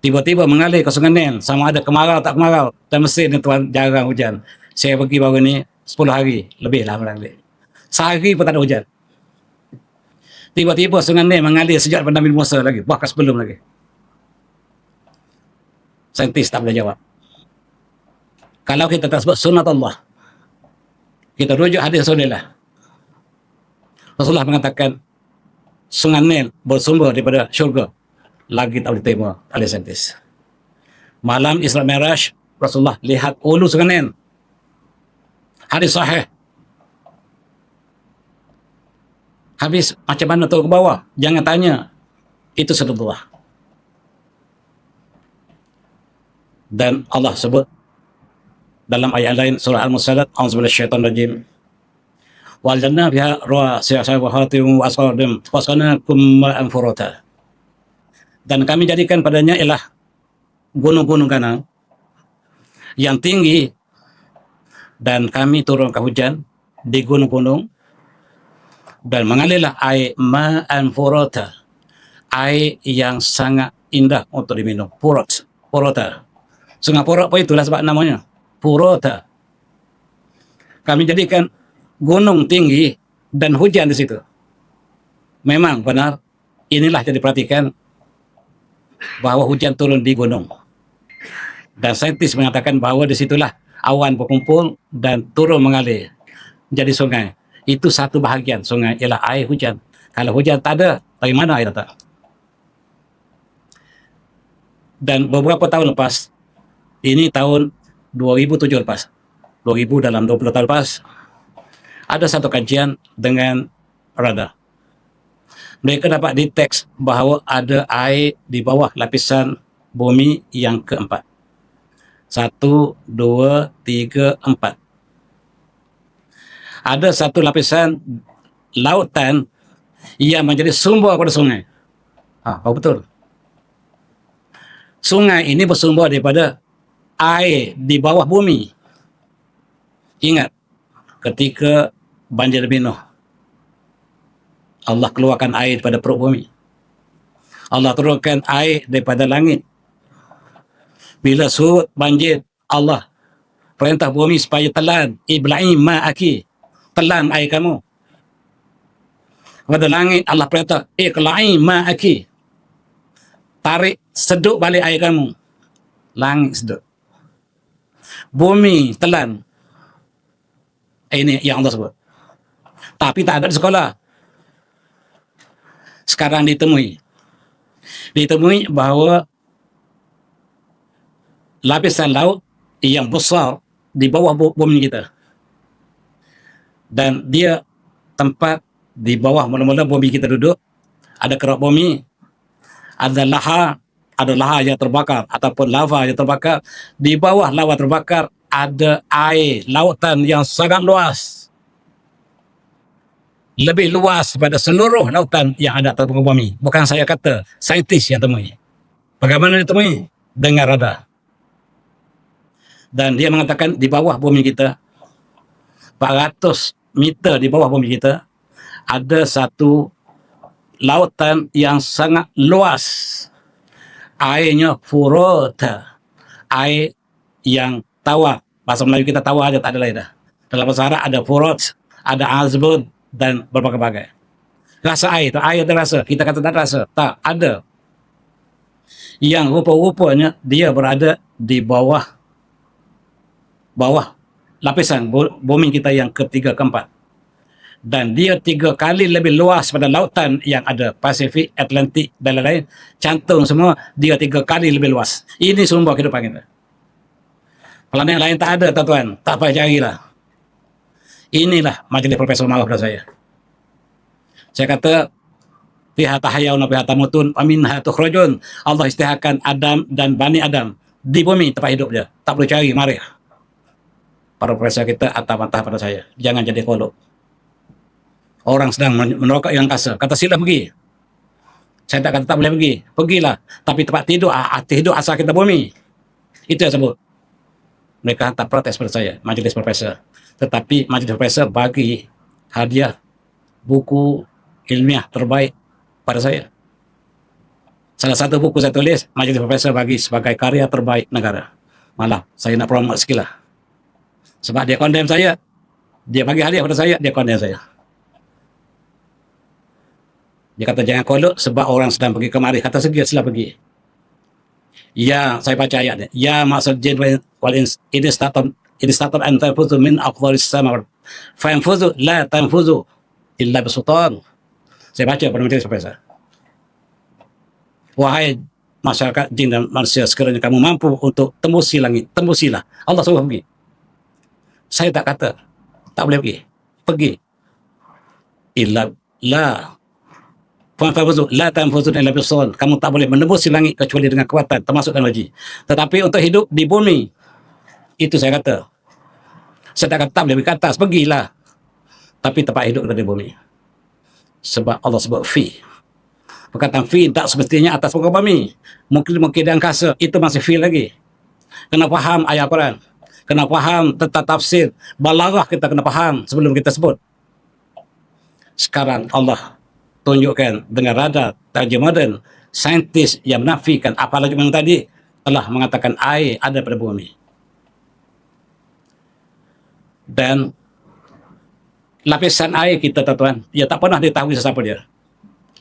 Tiba-tiba mengalir ke Sungai Nil. Sama ada kemarau tak kemarau. Dan Mesir ni tuan jarang hujan. Saya pergi baru ni 10 hari. Lebih lah lebih. Sehari pun tak ada hujan. Tiba-tiba Sungai Nil mengalir sejak daripada Nabi Musa lagi. Bahkan sebelum lagi. Saintis tak boleh jawab. Kalau kita tak sebut sunat Allah, kita rujuk hadis Rasulullah. Rasulullah mengatakan Sungai Nil bersumber daripada syurga. Lagi tak boleh terima oleh saintis. Malam Isra Mi'raj, Rasulullah lihat hulu Sungai Nil. Hadis sahih. Habis macam mana turun ke bawah? Jangan tanya. Itu sunatullah. Dan Allah sebut dalam ayat lain surah Al-Musalat, a'udzubillahi minasyaitonir rajim. Wal jannah biha rawasi'a wa hatim wa asqadim wasqanakum ma'an furata. Dan kami jadikan padanya ialah gunung-gunung kanan yang tinggi, dan kami turunkan hujan di gunung-gunung dan mengalirlah air ma'an furata, air yang sangat indah untuk diminum. Furata. Sungai Furat pun itulah sebab namanya. Furata. Kami jadikan gunung tinggi dan hujan di situ. Memang benar, inilah yang diperhatikan bahawa hujan turun di gunung. Dan saintis mengatakan bahawa di situlah awan berkumpul dan turun mengalir jadi sungai. Itu satu bahagian sungai ialah air hujan. Kalau hujan tak ada, dari mana air datang? Dan beberapa tahun lepas, ini tahun 2007 lepas, 2000 dalam 20 tahun lepas, ada satu kajian dengan radar. Mereka dapat deteks bahawa ada air di bawah lapisan bumi yang keempat. 1, 2, 3, 4. Ada satu lapisan lautan yang menjadi sumber pada sungai. Betul. Sungai ini bersumber daripada air di bawah bumi. Ingat, ketika banjir Nuh, Allah keluarkan air daripada perut bumi. Allah turunkan air daripada langit. Bila surut banjir, Allah perintah bumi supaya telan, ibla'i ma'aki, telan air kamu. Pada langit Allah perintah, iqla'i ma'aki, tarik, seduk balik air kamu. Langit seduk. Bumi telan. Ini yang Allah sebut. Tapi tak ada di sekolah. Sekarang ditemui bahawa lapisan laut yang besar di bawah bumi kita. Dan dia tempat di bawah mula-mula bumi kita duduk, ada kerak bumi, ada lahar yang terbakar ataupun lava yang terbakar. Di bawah lava terbakar ada air lautan yang sangat luas. Lebih luas pada seluruh lautan yang ada atas muka bumi. Bukan saya kata, saintis yang temui. Bagaimana dia temui? Dengan radar. Dan dia mengatakan di bawah bumi kita, 400 meter di bawah bumi kita, ada satu lautan yang sangat luas. Airnya furata. Air yang tawar. Bahasa Melayu kita tawar aja, tak ada lain dah. Dalam bahasa Arab ada furat, ada azbun, dan berbagai-bagai. Rasa air tu, air ada rasa. Kita kata tak ada rasa. Tak, ada. Yang rupa-rupanya dia berada di bawah lapisan bumi kita yang ketiga, keempat. Dan dia 3 kali lebih luas pada lautan yang ada. Pasifik, Atlantik dan lain-lain. Cantung semua, dia 3 kali lebih luas. Ini sumber kehidupan kita. Planet lain tak ada, tuan-tuan. Tak payah carilah. Inilah majlis Profesor marah pada saya. Saya kata, Fiha tahyawna fiha tamutun wa minha tukhrajun. Allah istihakan Adam dan Bani Adam di bumi tempat hidup dia. Tak perlu cari, mari. Para profesor kita atap-atap pada saya. Jangan jadi kolok. Orang sedang meneroka yang angkasa. Kata sila pergi. Saya tak kata tak boleh pergi. Pergilah. Tapi tempat tidur, hati hidup asal kita bumi. Itu yang sebut. Mereka hantar protes pada saya, majlis profesor. Tetapi majlis profesor bagi hadiah buku ilmiah terbaik pada saya. Salah satu buku saya tulis, majlis profesor bagi sebagai karya terbaik negara. Malah, saya nak promote sikit lah. Sebab dia condemn saya. Dia bagi hadiah pada saya, dia condemn saya. Dia kata jangan kolok sebab orang sedang pergi kemari. Kata sila pergi. Ya, saya baca ayatnya. Ya maksud jin wal ins ini statum an tanfuzu min aqdaris sama. Fa yanfuzu la tanfuzu illa bisultan. Saya baca pada majlis profesor. Wahai masyarakat jin dan manusia, sekiranya kamu mampu untuk tembusi langit, tembusilah. Allah suruh pergi. Saya tak kata tak boleh pergi. Pergi. Illa la la tanfuzun illa bisultan. Kamu tak boleh menembus langit kecuali dengan kekuatan, termasuk teknologi. Tetapi untuk hidup di bumi, itu saya kata. Saya tak kata tak boleh pergi ke atas, pergilah. Tapi tempat hidup kita di bumi. Sebab Allah sebut fi. Perkataan fi tak semestinya atas muka bumi. Mungkin di angkasa, itu masih fi lagi. Kena faham ayat Quran. Kena faham tentang tafsir. Balaghah kita kena faham sebelum kita sebut. Sekarang Allah tunjukkan dengan radar teknologi moden, saintis yang menafikan apalagi yang tadi telah mengatakan air ada pada bumi. Dan lapisan air kita tuan-tuan, ya tak pernah diketahui sesiapa dia.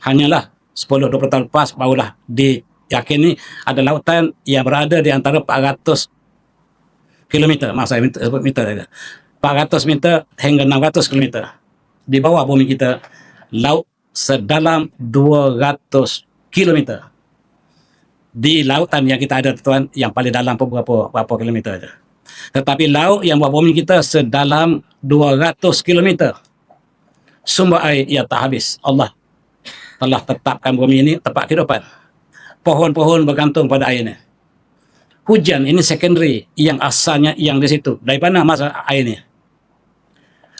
Hanyalah 10-20 tahun lepas barulah diyakini ada lautan yang berada di antara 400 kilometer, maksud saya sebut meter saja. 400 meter hingga 600 kilometer. Di bawah bumi kita, laut sedalam 200 kilometer. Di lautan yang kita ada tuan, yang paling dalam berapa kilometer saja. Tetapi laut yang bawah bumi kita sedalam 200 kilometer. Sumber air ia tak habis. Allah telah tetapkan bumi ini tempat kehidupan. Pohon-pohon bergantung pada air ini. Hujan ini secondary, yang asalnya yang di situ. Dari mana masuk air ini?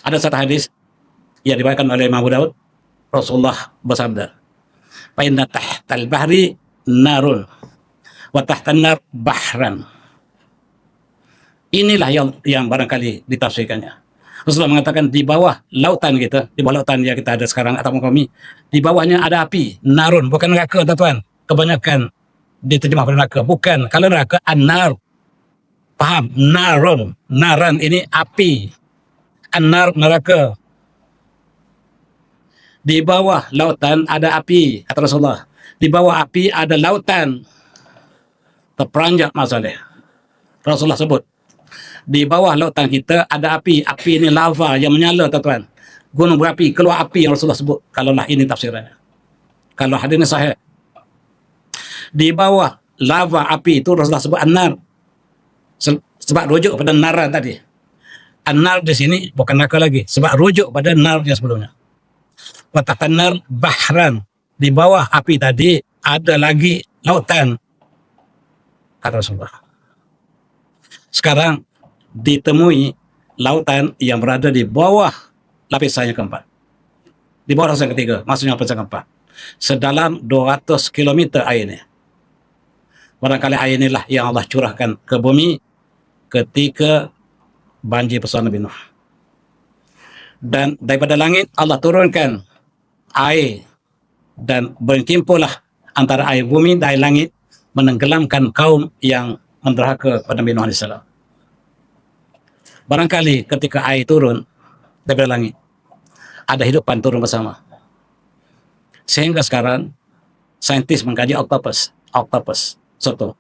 Ada satu hadis yang diriwayatkan oleh Imam Abu Daud. Rasulullah bersabda, "Fa inna tahtal bahri narun wa tahtan nar bahran." Inilah yang barangkali ditafsirkannya. Rasulullah mengatakan di bawah lautan kita, di bawah lautan yang kita ada sekarang atau kami, di bawahnya ada api, narun, bukan neraka tuan-tuan. Kebanyakan diterjemah pada neraka, bukan. Kalau neraka an-nar. Faham? Narun, naran ini api. An-nar neraka. Di bawah lautan ada api, kata Rasulullah. Di bawah api ada lautan. Terperanjat masalah. Rasulullah sebut. Di bawah lautan kita ada api. Api ini lava yang menyala, tuan-tuan. Gunung berapi, keluar api yang Rasulullah sebut. Kalaulah ini tafsirannya. Kalau hadis ini sahih. Di bawah lava api itu Rasulullah sebut an-nar. Sebab rujuk pada naran tadi. An-nar di sini bukan neraka lagi. Sebab rujuk pada nar yang sebelumnya. Watahtanar bahran. Di bawah api tadi ada lagi lautan, kata Rasulullah. Sekarang ditemui lautan yang berada di bawah lapisan yang keempat. Di bawah lapisan ketiga, maksudnya lapisan keempat. Sedalam 200 km air ini. Barangkali air inilah yang Allah curahkan ke bumi ketika banjir pesona Nabi Nuh. Dan daripada langit Allah turunkan air dan berkimpullah antara air bumi dan air langit menenggelamkan kaum yang menderhaka pada Nabi Nuh AS. Barangkali ketika air turun daripada langit, ada hidupan turun bersama. Sehingga sekarang saintis mengkaji octopus, soto.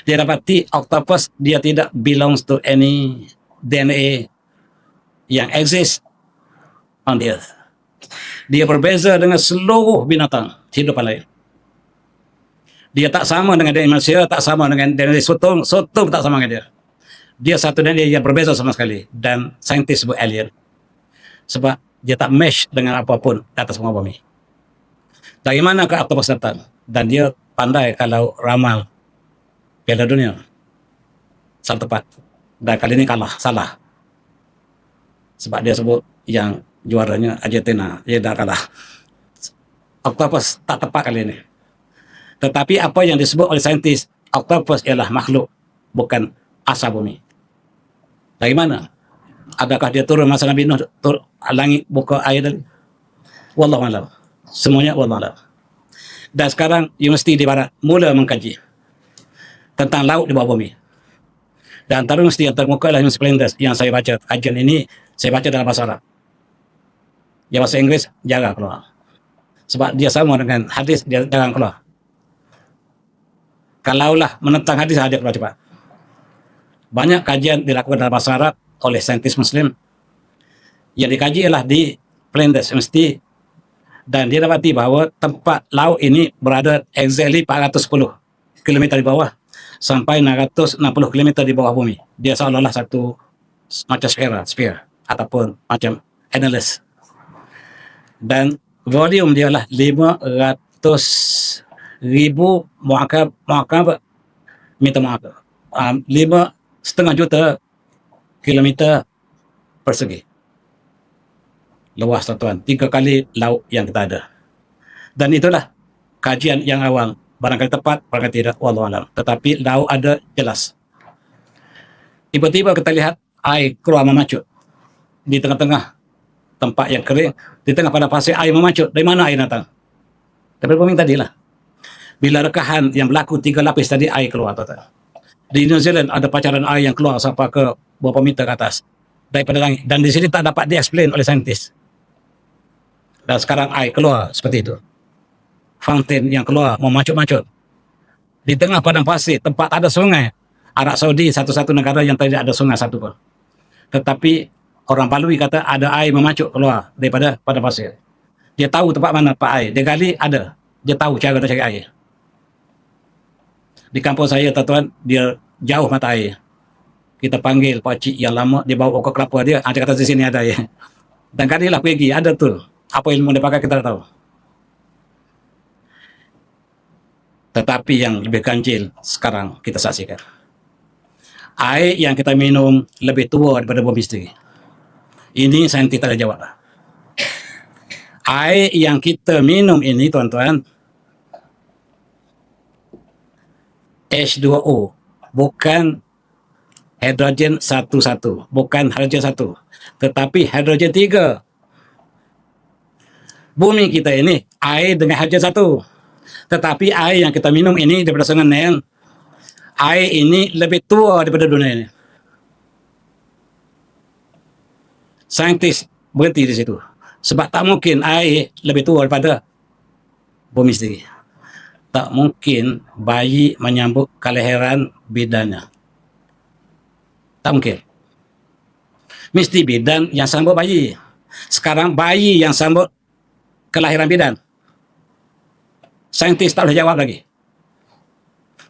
Dia dapati octopus dia tidak belongs to any DNA yang exist on the earth. Dia berbeza dengan seluruh binatang hidup lain. Dia tak sama dengan DNA manusia, tak sama dengan DNA sotung tak sama dengan dia. Dia satu DNA yang berbeza sama sekali. Dan saintis sebut alien. Sebab dia tak mesh dengan apapun di atas muka bumi. Dari mana ke oktopus datang? Dan dia pandai kalau ramal Piala Dunia. Salah tepat. Dan kali ini kalah, salah. Sebab dia sebut yang juaranya Argentina, dia dah kalah. Oktopus tak tepat kali ini. Tetapi apa yang disebut oleh saintis, oktopus ialah makhluk, bukan asal bumi. Dari mana? Adakah dia turun masa Nabi Nuh, langit buka air tadi? Wallahu a'lam. Semuanya wallahu a'lam. Dan sekarang universiti di barat mula mengkaji tentang laut di bawah bumi. Dan antara universiti yang termuka adalah Universiti Flinders yang saya baca kajian ini, saya baca dalam bahasa Arab. Yang bahasa Inggeris jarang keluar. Sebab dia sama dengan hadis, dia jarang keluar. Kalaulah menentang hadis, dia keluar cepat. Banyak kajian dilakukan dalam bahasa Arab oleh saintis Muslim. Yang dikaji ialah di Flinders University, dan dia dapati bahawa tempat laut ini berada exactly 410 km di bawah sampai 660 km di bawah bumi. Dia seolah-olah satu macam sphere ataupun macam analyst. Dan volume dia lah 500,000 muakab meter muakab. 5,5 juta kilometer persegi. Luas tuan-tuan, 3 kali laut yang kita ada. Dan itulah kajian yang awal. Barangkali tepat, barangkali tidak, wallahu a'lam. Tetapi laut ada jelas. Tiba-tiba kita lihat air keluar memacut di tengah-tengah tempat yang kering, di tengah pada pasir air memacut. Dari mana air datang? Dari bumi tadilah. Bila rekahan yang berlaku 3 lapis tadi, air keluar tuan-tuan. Di New Zealand ada pancaran air yang keluar sampai ke beberapa meter ke atas daripada langit. Dan di sini tak dapat di-explain oleh saintis. Dan sekarang air keluar seperti itu. Fountain yang keluar memacut-macut. Di tengah padang pasir, tempat ada sungai. Arab Saudi satu-satu negara yang tidak ada sungai satu pun. Tetapi orang Balui kata ada air memacut keluar daripada padang pasir. Dia tahu tempat mana tempat air. Dia gali, ada. Dia tahu cara nak cari air. Di kampung saya, tuan-tuan, dia jauh mata air. Kita panggil pakcik yang lama, dia bawa pokok kelapa dia, dia kata di sini ada air. Dan kalilah pergi, ada tu. Apa ilmu dia pakai kita tak tahu. Tetapi yang lebih ganjil sekarang kita saksikan. Air yang kita minum lebih tua daripada bumi sendiri. Ini saintis tak ada jawab. Air yang kita minum ini, tuan-tuan, H2O, bukan hidrogen 1, bukan hidrogen 1, tetapi hidrogen 3. Bumi kita ini air dengan hidrogen 1, tetapi air yang kita minum ini daripada Sungai Nile, air ini lebih tua daripada dunia ini. Saintis berhenti di situ. Sebab tak mungkin air lebih tua daripada bumi sendiri. Tak mungkin bayi menyambut kelahiran bidannya. Tak mungkin. Mesti bidan yang sambut bayi. Sekarang bayi yang sambut kelahiran bidan. Saintis tak boleh jawab lagi.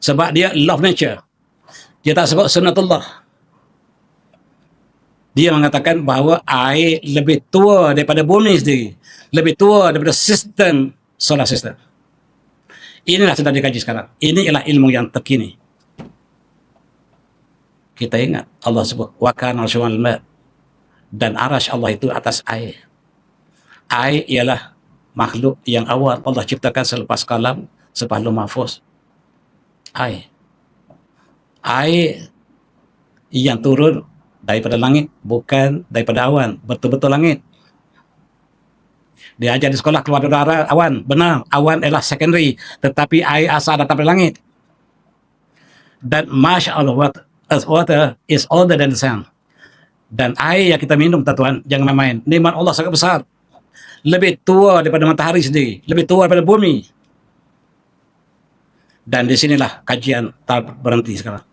Sebab dia love nature. Dia tak sebut sunnatullah. Dia mengatakan bahawa air lebih tua daripada bumi sendiri. Lebih tua daripada sistem solar system. Inilah sedang dikaji sekarang. Ini ialah ilmu yang terkini. Kita ingat Allah sebut wa kana arshuhu 'alal ma', dan arasy Allah itu atas air. Air ialah makhluk yang awal Allah ciptakan selepas kalam, selepas lauh mahfuz. Air. Air yang turun daripada langit, bukan daripada awan, betul-betul langit. Dia ajar di sekolah keluar dari awan. Benar, awan adalah secondary, tetapi air asal datang dari langit. Dan Masya Allah, earth water is older than the sun. Dan air yang kita minum, tuan-tuan, jangan main-main. Nikmat Allah sangat besar. Lebih tua daripada matahari sendiri, lebih tua daripada bumi. Dan di sinilah kajian tak berhenti sekarang.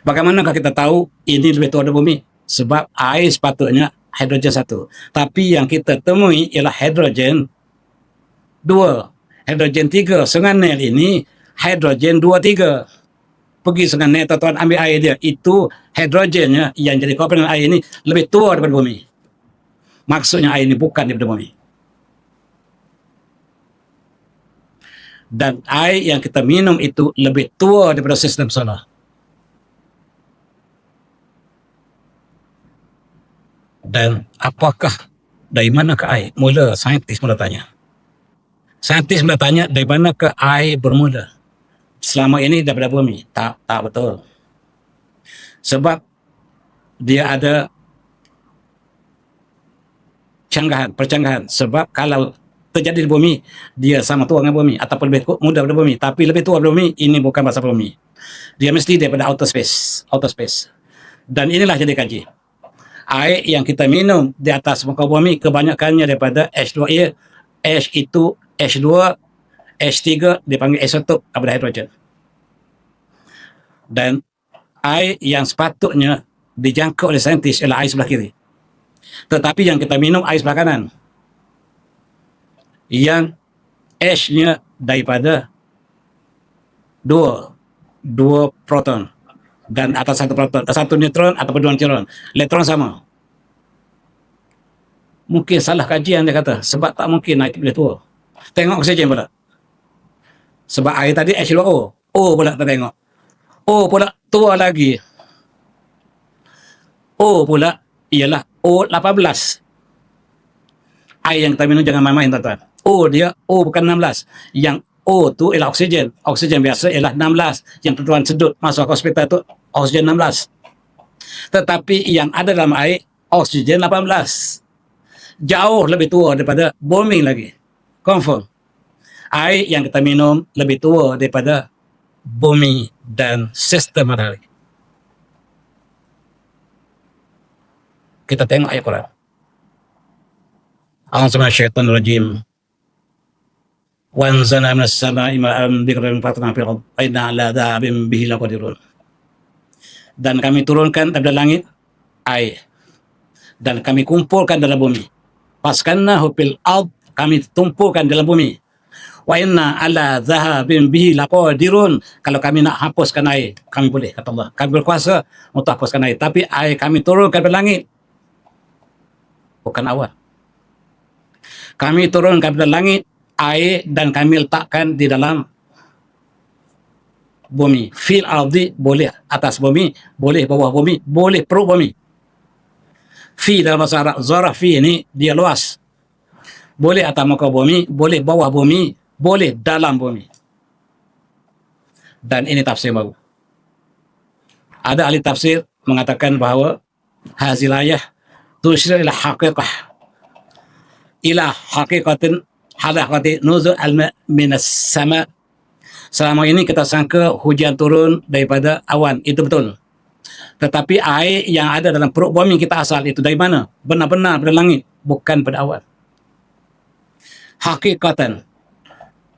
Bagaimanakah kita tahu ini lebih tua dari bumi? Sebab air sepatutnya hidrogen 1. Tapi yang kita temui ialah hidrogen 2. Hidrogen 3. Sungai Nile ini hidrogen 2, 3. Pergi Sungai Nile, tuan-tuan, ambil air dia. Itu hidrogennya yang jadi komponen air ini lebih tua daripada bumi. Maksudnya air ini bukan daripada bumi. Dan air yang kita minum itu lebih tua daripada sistem solar. Dan apakah, dari mana ke air? Mula saintis mula tanya. Saintis mula tanya dari mana ke air bermula. Selama ini daripada bumi. Tak betul. Sebab dia ada percanggahan. Sebab kalau terjadi di bumi, dia sama tua dengan bumi ataupun lebih muda daripada bumi. Tapi lebih tua daripada bumi, ini bukan pasal bumi. Dia mesti daripada outer space. Dan inilah jadi kaji. Air yang kita minum di atas muka bumi kebanyakannya daripada H2O. H itu H2, H3 dipanggil isotop karbon hidrogen. Dan air yang sepatutnya dijangkau oleh saintis ialah air sebelah kiri. Tetapi yang kita minum air sebelah kanan. Yang H-nya daripada dua proton. Dan atas satu proton, satu neutron ataupun dua neutron. Elektron sama. Mungkin salah kajian dia kata. Sebab tak mungkin naik boleh tua. Tengok oksigen pula. Sebab air tadi H2O. O pula tak tengok. O pula tua lagi. O pula ialah O18. Air yang kita minum jangan main-main tuan-tuan. O dia O bukan 16. Yang O tu ialah oksigen. Oksigen biasa ialah 16. Yang tuan-tuan sedut masuk ke hospital tu oksigen 16. Tetapi yang ada dalam air oksigen 18. Jauh lebih tua daripada bumi lagi. Confirm. Air yang kita minum lebih tua daripada bumi dan sistem matahari. Kita tengok ayat Quran. A'udzubillahi wa anzalna minas sama'i ma'an biqadarin fatna fil ardh inna 'ala dhahabin bihi laqadirun. Dan kami turunkan dari langit air dan kami kumpulkan dalam bumi. Faskannahu fil ardh, kami tumpukan dalam bumi. Wa inna 'ala dhahabin bihi laqadirun. Kalau kami nak hapuskan air, kami boleh, kata Allah. Kami berkuasa untuk hapuskan air. Tapi air kami turunkan dari langit, bukan awan. Kami turunkan dari langit air dan kami letakkan di dalam bumi. Fil ardi boleh atas bumi, boleh bawah bumi, boleh perut bumi. Fi dalam bahasa Arab, zarah fi ini dia luas. Boleh atas muka bumi, boleh bawah bumi, boleh dalam bumi. Dan ini tafsir baru. Ada ahli tafsir mengatakan bahawa hazil ayah tusyir ila haqiqah. Ila haqiqatin halaqati nuzul al-ma' minas sama'. Selama ini kita sangka hujan turun daripada awan, itu betul. Tetapi air yang ada dalam perut bumi kita asal itu dari mana? Benar-benar dari langit, bukan pada awan. Haqiqatan.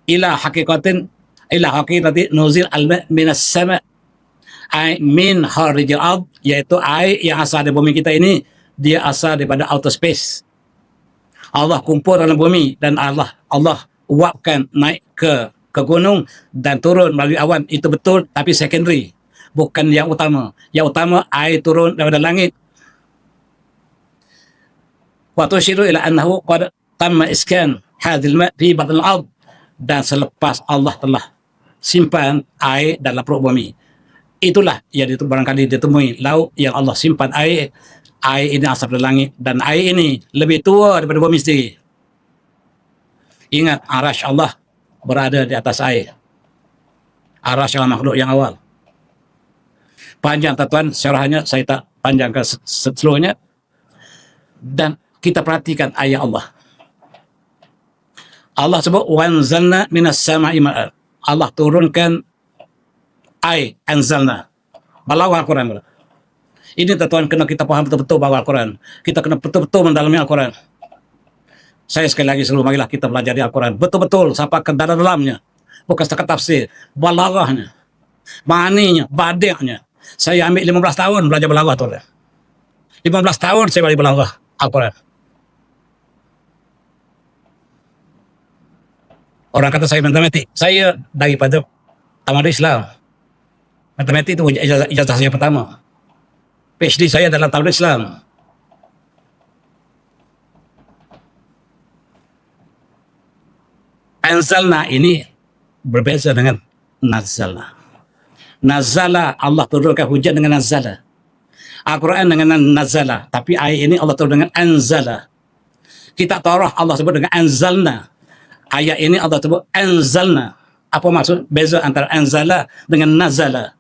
Ila haqiqati nuzul al-ma' minas sama'. Air min kharijil ard, yaitu air yang asal dari bumi kita ini, dia asal daripada outer space. Allah kumpul dalam bumi dan Allah uapkan naik ke gunung dan turun melalui awan. Itu betul, tapi secondary, bukan yang utama. Yang utama air turun daripada langit. Wa tushiru ila annahu qad tamma iskan hadzal ma' fi batn al-ard. Dan selepas Allah telah simpan air dalam perut bumi, itulah yang itu barangkali ditemui laut yang Allah simpan air ini asal dari langit, dan air ini lebih tua daripada bumi sendiri. Ingat, arash Allah berada di atas air. Arash adalah makhluk yang awal. Panjang tuan-tuan, syarahannya saya tak panjangkan seluruhnya. Dan kita perhatikan ayat Allah. Allah sebut wanzalna minas sama'i ma'an. Allah turunkan air, anzalna. Balawa Al-Quran. Ini tuan-tuan kena kita faham betul-betul bahawa Al-Quran. Kita kena betul-betul mendalami Al-Quran. Saya sekali lagi suruh, marilah kita belajar di Al-Quran. Betul-betul sampai ke dalam-dalamnya. Bukan setakat tafsir. Balaghahnya, ma'aninya, badi'nya. Saya ambil 15 tahun belajar balaghah tuan. 15 tahun saya belajar balaghah Al-Quran. Orang kata saya matematik. Saya daripada tamadun Islam. Matematik itu ijazah saya pertama. PhD saya dalam tamadun Islam. Anzalna ini berbeza dengan nazala. Nazala, Allah turunkan hujan dengan nazala. Al-Quran dengan nazala, tapi ayat ini Allah turun dengan anzala. Kitab Taurat Allah sebut dengan anzalna. Ayat ini Allah sebut anzalna. Apa maksud beza antara anzala dengan nazala?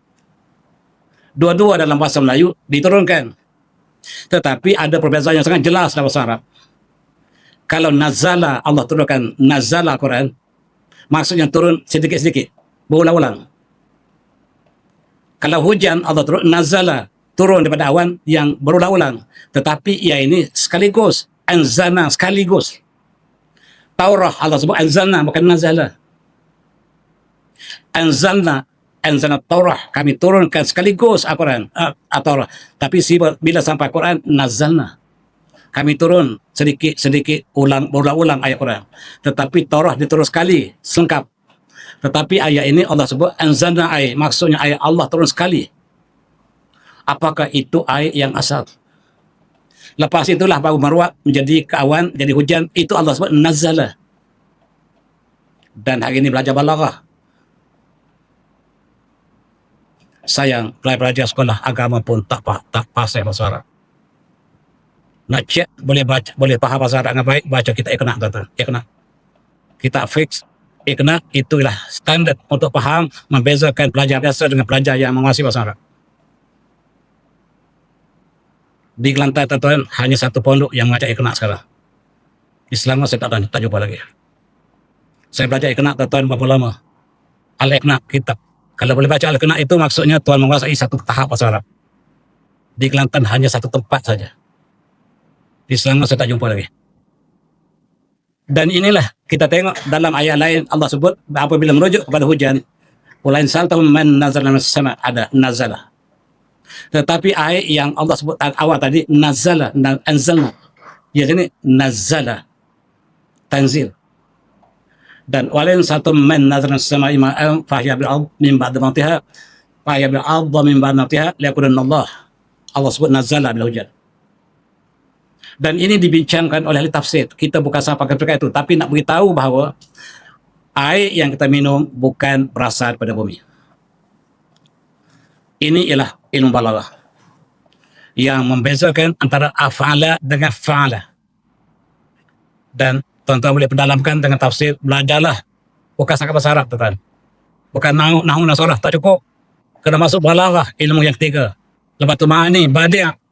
Dua-dua dalam bahasa Melayu diturunkan, tetapi ada perbezaan yang sangat jelas dalam bahasa Arab. Kalau nazala, Allah turunkan nazala Quran, maksudnya turun sedikit-sedikit, berulang-ulang. Kalau hujan, Allah turun nazala, turun daripada awan yang berulang-ulang. Tetapi ia ini sekaligus, anzalna sekaligus. Taurah Allah sebut anzalna, bukan nazala. Anzalna Taurah, kami turunkan sekaligus Al-Quran, Taurah. Tapi bila sampai Quran, nazalna, kami turun sedikit-sedikit, berulang-ulang ayat Quran. Tetapi Taurah diturun sekali, selengkap. Tetapi ayat ini Allah sebut anzalna ayat, maksudnya ayat Allah turun sekali. Apakah itu ayat yang asal? Lepas itulah baru meruat menjadi awan, jadi hujan. Itu Allah sebut nazala. Dan hari ini belajar balaghah. Sayang, pelajar sekolah agama pun tak pasal bahasa Arab. Nak cek, boleh baca, boleh faham bahasa Arab dengan baik, baca kita Iqna, tuan-tuan. Iqna. Kita fix Iqna, itulah standard untuk faham, membezakan pelajar biasa dengan pelajar yang menguasai bahasa Arab. Di Kelantan, tuan-tuan, hanya satu pondok yang mengajar Iqna sekarang. Di Selangor saya tak jumpa lagi. Saya belajar Iqna, tuan-tuan, berapa lama? Al-Iqna, kitab. Kalau boleh baca Al-Iqna itu maksudnya tuan menguasai satu tahap bahasa Arab. Di Kelantan hanya satu tempat saja. Di Selangor saya tak jumpa lagi. Dan inilah kita tengok dalam ayat lain Allah sebut apabila merujuk kepada hujan, walain saltahum man nazala minas sama, ada nazala. Tetapi ayat yang Allah sebut awal tadi nazala, anzalna, ya ini nazala, tanzil. Dan walain saltahum man nazala minas sama ima'an fahya bil ard min ba'd mawtiha, fahya bil ard min ba'd mawtiha liyakulanna Allah sebut nazala bil hujan. Dan ini dibincangkan oleh ahli tafsir. Kita bukan sampai ketika itu, tapi nak beritahu bahawa air yang kita minum bukan berasal daripada bumi. Ini ialah ilmu balaghah yang membezakan antara af'ala dengan fa'ala. Dan tuan-tuan boleh pendalamkan dengan tafsir, belajarlah. Bukan sangat bahasa Arab, tuan-tuan. Bukan nahu nasarah, tak cukup. Kena masuk balaghah, ilmu yang ketiga. Lepas tu ma'ani, badi',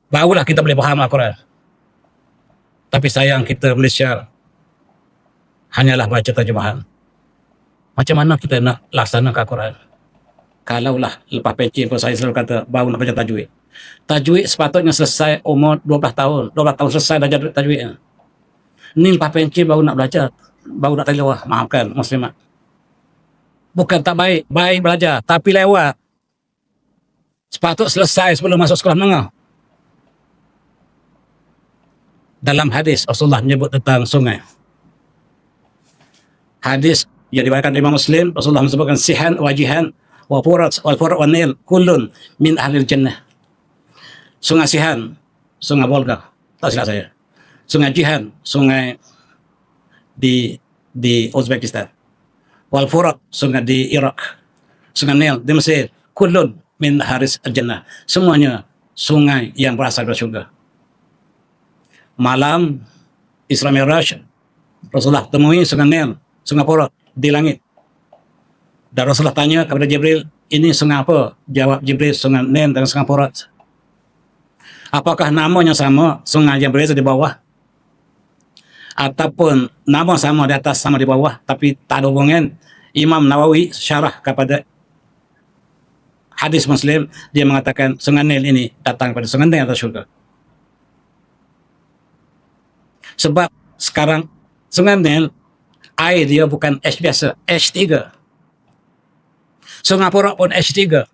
barulah kita boleh faham Al-Quran. Tapi sayang kita Malaysia hanyalah baca terjemahan. Macam mana kita nak laksanakan Al-Quran? Kalaulah lepas pencen pun saya selalu kata baru nak baca tajwid. Tajwid sepatutnya selesai umur 12 tahun. 12 tahun selesai dah jadi tajwid. Ni lepas pencen baru nak belajar, baru nak tilawah. Maafkan muslimat. Bukan tak baik, baik belajar, tapi lewat. Sepatut selesai sebelum masuk sekolah menengah. Dalam hadis Rasulullah menyebut tentang sungai. Hadis yang diriwayatkan Imam Muslim, Rasulullah menyebutkan sihan wajihan wa furat wal furat wan nil kullun min ahli jannah. Sungai Sihan, sungai Volga, tak silap saya. Sungai Jihan, sungai di Uzbekistan. Wal furat, sungai di Iraq. Sungai Nil di Mesir, kullun min haris al-jannah. Semuanya sungai yang berasal dari syurga. Malam Isra Mi'raj, Rasulullah temui sungai Nil, sungai Furat di langit. Dan Rasulullah tanya kepada Jibril, ini sungai apa? Jawab Jibril, sungai Nil dan sungai Furat. Apakah namanya sama, sungai yang berada di bawah? Ataupun nama sama di atas, sama di bawah, tapi tak ada hubungan? Imam Nawawi syarah kepada hadis Muslim, dia mengatakan sungai Nil ini datang pada sungai Nil atau syurga. Sebab sekarang sungai Nil, air dia bukan H biasa, H3. Sungai Furat pun H3.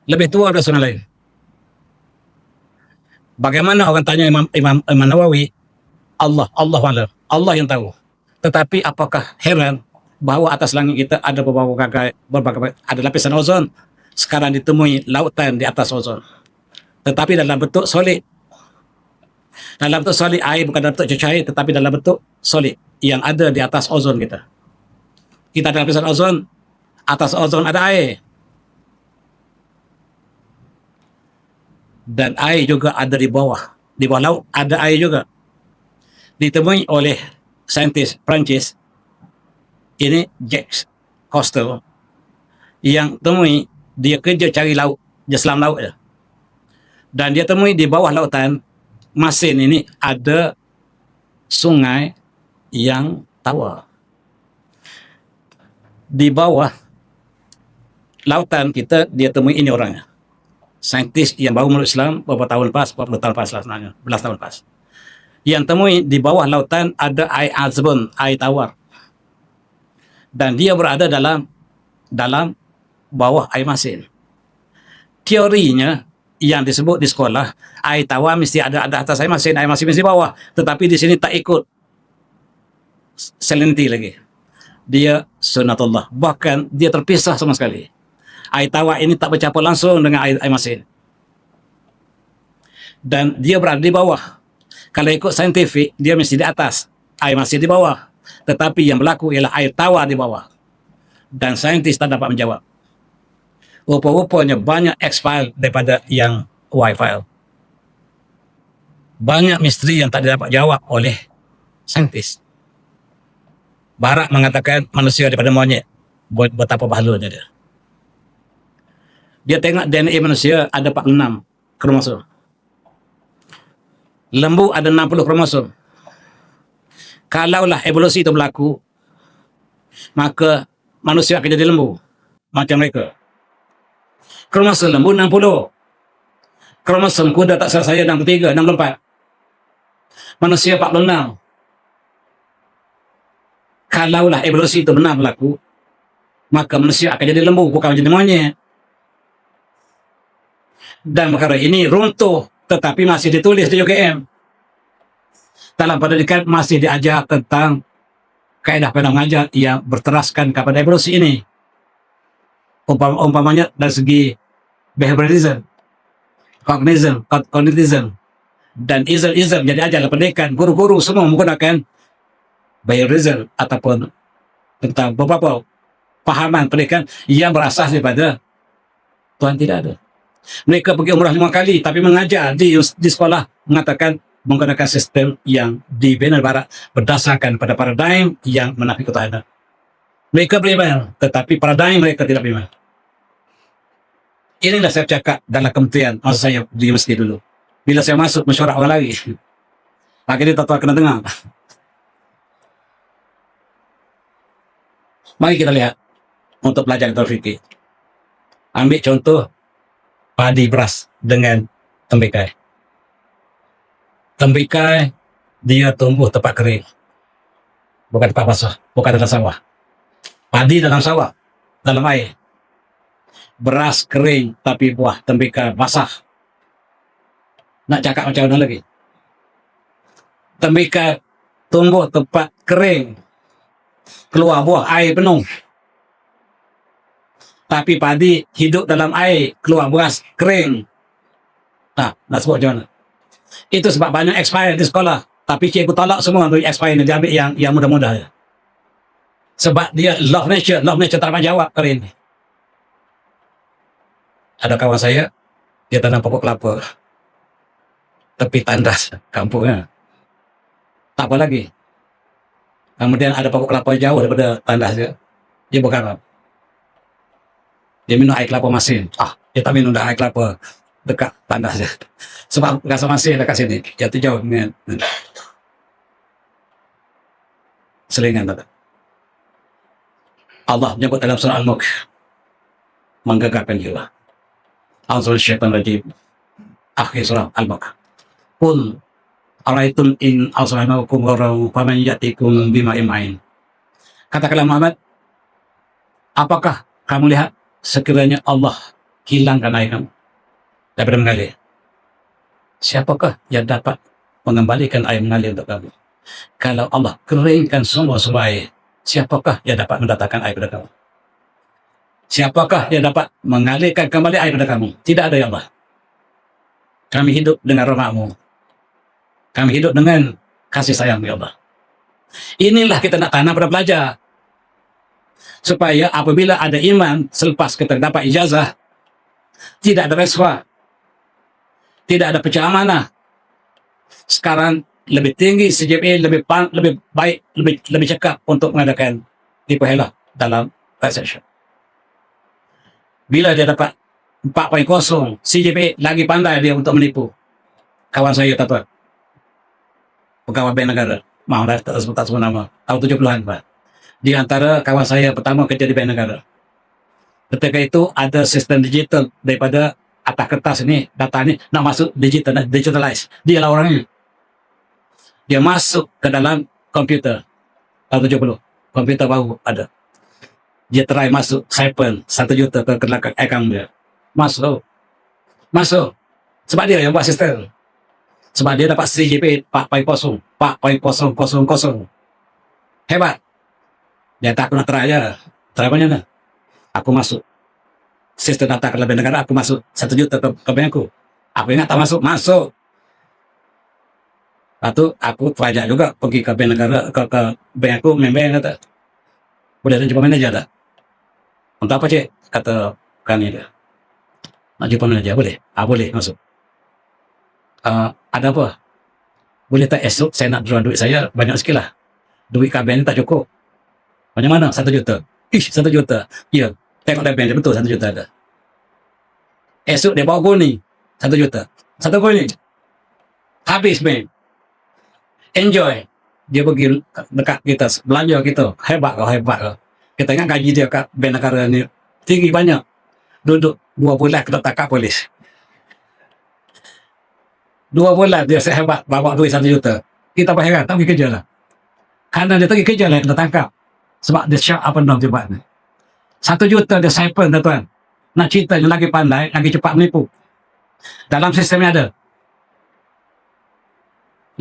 Lebih tua daripada sungai lain. Bagaimana orang tanya Imam Nawawi? Allah yang tahu. Tetapi apakah heran bahawa atas langit kita ada berbagai ada lapisan ozon. Sekarang ditemui lautan di atas ozon. Tetapi dalam bentuk solid. Dalam bentuk solid, air bukan dalam bentuk cair, tetapi dalam bentuk solid yang ada di atas ozon kita. Kita ada lapisan ozon, atas ozon ada air. Dan air juga ada di bawah. Di bawah laut ada air juga. Ditemui oleh saintis Prancis, ini Jacques Cousteau, yang temui, dia kerja cari laut, dia selam laut je. Dan dia temui di bawah lautan masin ini ada sungai yang tawar. Di bawah lautan kita dia temui ini orangnya. Saintis yang baru masuk Islam beberapa tahun lepas, 40 tahun lepas lah sebenarnya, belas tahun lepas. Yang temui di bawah lautan ada air azbun, air tawar. Dan dia berada dalam bawah air masin. Teorinya yang disebut di sekolah, air tawar mesti ada atas air masin mesti bawah. Tetapi di sini tak ikut salinity lagi. Dia sunatullah. Bahkan dia terpisah sama sekali. Air tawar ini tak bercampur langsung dengan air masin. Dan dia berada di bawah. Kalau ikut saintifik, dia mesti di atas. Air masin di bawah. Tetapi yang berlaku ialah air tawar di bawah. Dan saintis tak dapat menjawab. Rupa-rupanya banyak X-file daripada yang Y-file. Banyak misteri yang tak dapat jawab oleh saintis. Barat mengatakan manusia daripada monyet. Betapa bahalunya dia. Dia tengok DNA manusia ada 46 kromosom. Lembu ada 60 kromosom. Kalaulah evolusi itu berlaku, maka manusia akan jadi lembu macam mereka. Kromosom lembu 60. Kromosom kuda tak salah saya 63, 64. Manusia 46. Kalaulah evolusi itu benar berlaku, maka manusia akan jadi lembu, bukan jadi monyet. Dan perkara ini runtuh, tetapi masih ditulis di UGM. Dalam pendidikan masih diajar tentang kaedah mengajar yang berteraskan kepada evolusi ini. Umpamanya dari segi behavioralism, cognitism, dan ism jadi ajar pendidikan. Guru-guru semua menggunakan behaviorism ataupun tentang beberapa pahaman pendidikan yang berasas daripada Tuhan tidak ada. Mereka pergi umrah 5 kali tapi mengajar di sekolah mengatakan menggunakan sistem yang dibina Barat berdasarkan pada paradigm yang menafi ketuhanan. Mereka beriman, tetapi paradigm mereka tidak beriman. Inilah saya cakap dalam kementerian masa saya di universiti dulu. Bila saya masuk mesyuarat orang lagi, akhirnya tak kena dengar. Mari kita lihat untuk belajar tentang fikih. Ambil contoh padi beras dengan tembikai. Tembikai dia tumbuh tempat kering, bukan tempat basah, bukan dalam sawah. Padi dalam sawah, dalam air. Beras kering tapi buah tembikai basah. Nak cakap macam mana lagi? Tembikai tumbuh tempat kering, keluar buah air penuh. Tapi padi hidup dalam air, keluar beras kering. Nak sebut macam mana? Itu sebab banyak expired di sekolah. Tapi cikgu tolak semua untuk expired ni. Dia ambil yang mudah-mudah je. Sebab dia love nature tak dapat jawab kali ini. Ada kawan saya, dia tanam pokok kelapa tepi tandas kampungnya. Tak apa lagi. Kemudian ada pokok kelapa jauh daripada tandas dia. Dia bergarap. Dia minum air kelapa masin. Dia tak minum dah air kelapa dekat tandas dia. Sebab rasa masin dekat sini. Jatuh jauh dengan selingan tadi. Allah menyebut dalam surah Al-Mulk menggegarkan jiwa. A'udzu bisyaitonir rajim. Akhir surah Al-Mulk. Qul araitum in asbahakum gharaw faman yatikum bima'in ma'in. Katakanlah Muhammad, apakah kamu lihat sekiranya Allah hilangkan air kamu daripada mengalir? Siapakah yang dapat mengembalikan air mengalir untuk kamu? Kalau Allah keringkan semua sumber air, siapakah yang dapat mendatangkan air pada kamu? Siapakah yang dapat mengalirkan kembali air pada kamu? Tidak ada ya Allah. Kami hidup dengan rahmat-Mu. Kami hidup dengan kasih sayang ya Allah. Inilah kita nak tanam pada pelajar. Supaya apabila ada iman selepas kita dapat ijazah, tidak ada rasuah, tidak ada pecah amanah. Sekarang lebih tinggi CGPA, lebih baik, lebih cekap untuk mengadakan tipu helah dalam research. Bila dia dapat 4.0 CGPA, lagi pandai dia untuk menipu. Kawan saya tuan, pegawai bank negara, maaf dah tak sebut nama, tahun 70-an Pak. Di antara kawan saya pertama kerja di bank negara. Ketika itu ada sistem digital daripada atas kertas ini, data ini nak masuk digital, digitalize. Dia lah orangnya. Dia masuk ke dalam komputer tahun 70. Komputer baru ada. Dia try masuk, siphon 1 juta ke belakang account dia. Masuk. Sebab dia yang buat sistem. Sebab dia dapat CGPA 4.0. Hebat. Dia tak nak try je. Try banyak dah. Aku masuk sistem data kelebih negara, aku masuk 1 juta ke bank aku. Aku ingat tak masuk. Lepas tu aku pajak juga pergi ke bank negara, ke bank aku, bank kata, boleh ada jumpa manajer tak? Untuk apa cik? Kata kami dia. Nak jumpa manajer boleh? Boleh masuk. Ada apa? Boleh tak esok saya nak draw duit saya banyak sikit lah. Duit kat bank ni tak cukup. Macam mana? 1 juta. 1 juta. Ya, tengok dari bank dia betul 1 juta ada. Esok dia bawa goni 1 juta. 1 goni. Habis bank. Enjoy. Dia pergi dekat kita, belanja kita. Hebat kau. Kita ingat gaji dia kat bank negara ni tinggi banyak. Duduk 2 bulan kita tangkap polis. 2 bulan dia sehebat bawa duit 1 juta. Kita berheran, tak pergi kerja lah. Karena dia pergi kerja lah, kita tangkap. Sebab dia syak apa benda dia buat ni. 1 juta dia siphon tuan. Nak cerita dia lagi pandai, lagi cepat menipu. Dalam sistemnya ada.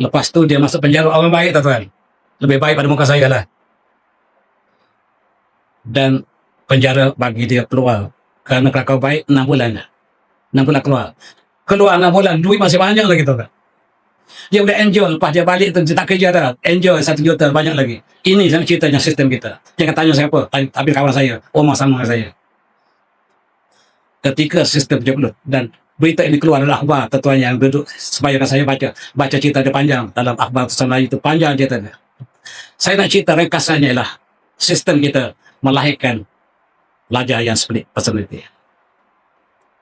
Lepas tu dia masuk penjara orang baik tuan. Lebih baik pada muka saya lah. Dan penjara bagi dia keluar. Kerana kelakar baik 6 bulan. 6 bulan keluar. Keluar 6 bulan, duit masih banyak lagi tuan. Dia udah enjoy, lepas dia balik tu dia tak kerja dah. Enjoy 1 juta banyak lagi. Ini ceritanya sistem kita. Jangan tanya siapa, tapi kawan saya, Omar sama dengan saya. Ketika sistem jeblut dan berita ini keluar adalah akhbar tuan yang duduk sebayangkan saya baca cerita dia panjang dalam akhbar Melayu itu panjang ceritanya. Saya nak cerita ringkasannya ialah sistem kita melahirkan pelajar yang split personality.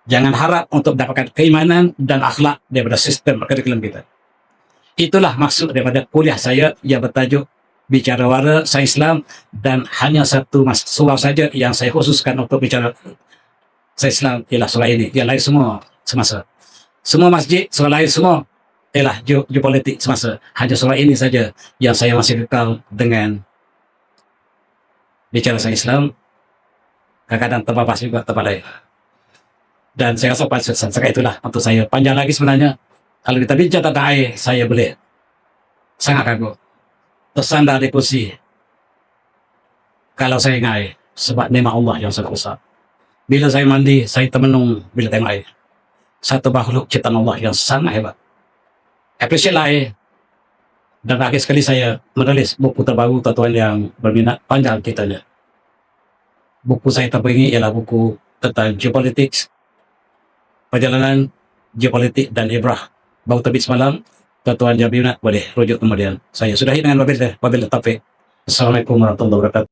Jangan harap untuk mendapatkan keimanan dan akhlak daripada sistem kurikulum kita. Itulah maksud daripada kuliah saya yang bertajuk Bicara Wara Sains Islam, dan hanya satu surau saja yang saya khususkan untuk bicara Sains Islam ialah surau ini. Yang lain semua semasa. Semua masjid, surau lain semua ialah geopolitik semasa. Hanya surau ini saja yang saya masih kekal dengan bicara Sains Islam. Kadang-kadang terbapas juga tempat lain. Dan saya rasa sangat itulah untuk saya. Panjang lagi sebenarnya. Kalau kita bincang tentang air, saya boleh sangat kagum. Tersandar di kursi. Kalau saya ingat air, sebab nikmat Allah yang sangat besar. Bila saya mandi, saya termenung bila tengok air. Satu makhluk ciptaan Allah yang sangat hebat. Appreciate lah air. Dan akhir sekali saya menulis buku terbaru tuan-tuan yang berminat, panjang ceritanya. Buku saya terbingi ialah buku tentang geopolitik, perjalanan geopolitik dan ibrah. Baru terbit semalam. Tuan-tuan yang berminat boleh rujuk kemudian. Saya sudahi dengan wabillahi taufiq. Assalamualaikum warahmatullahi wabarakatuh.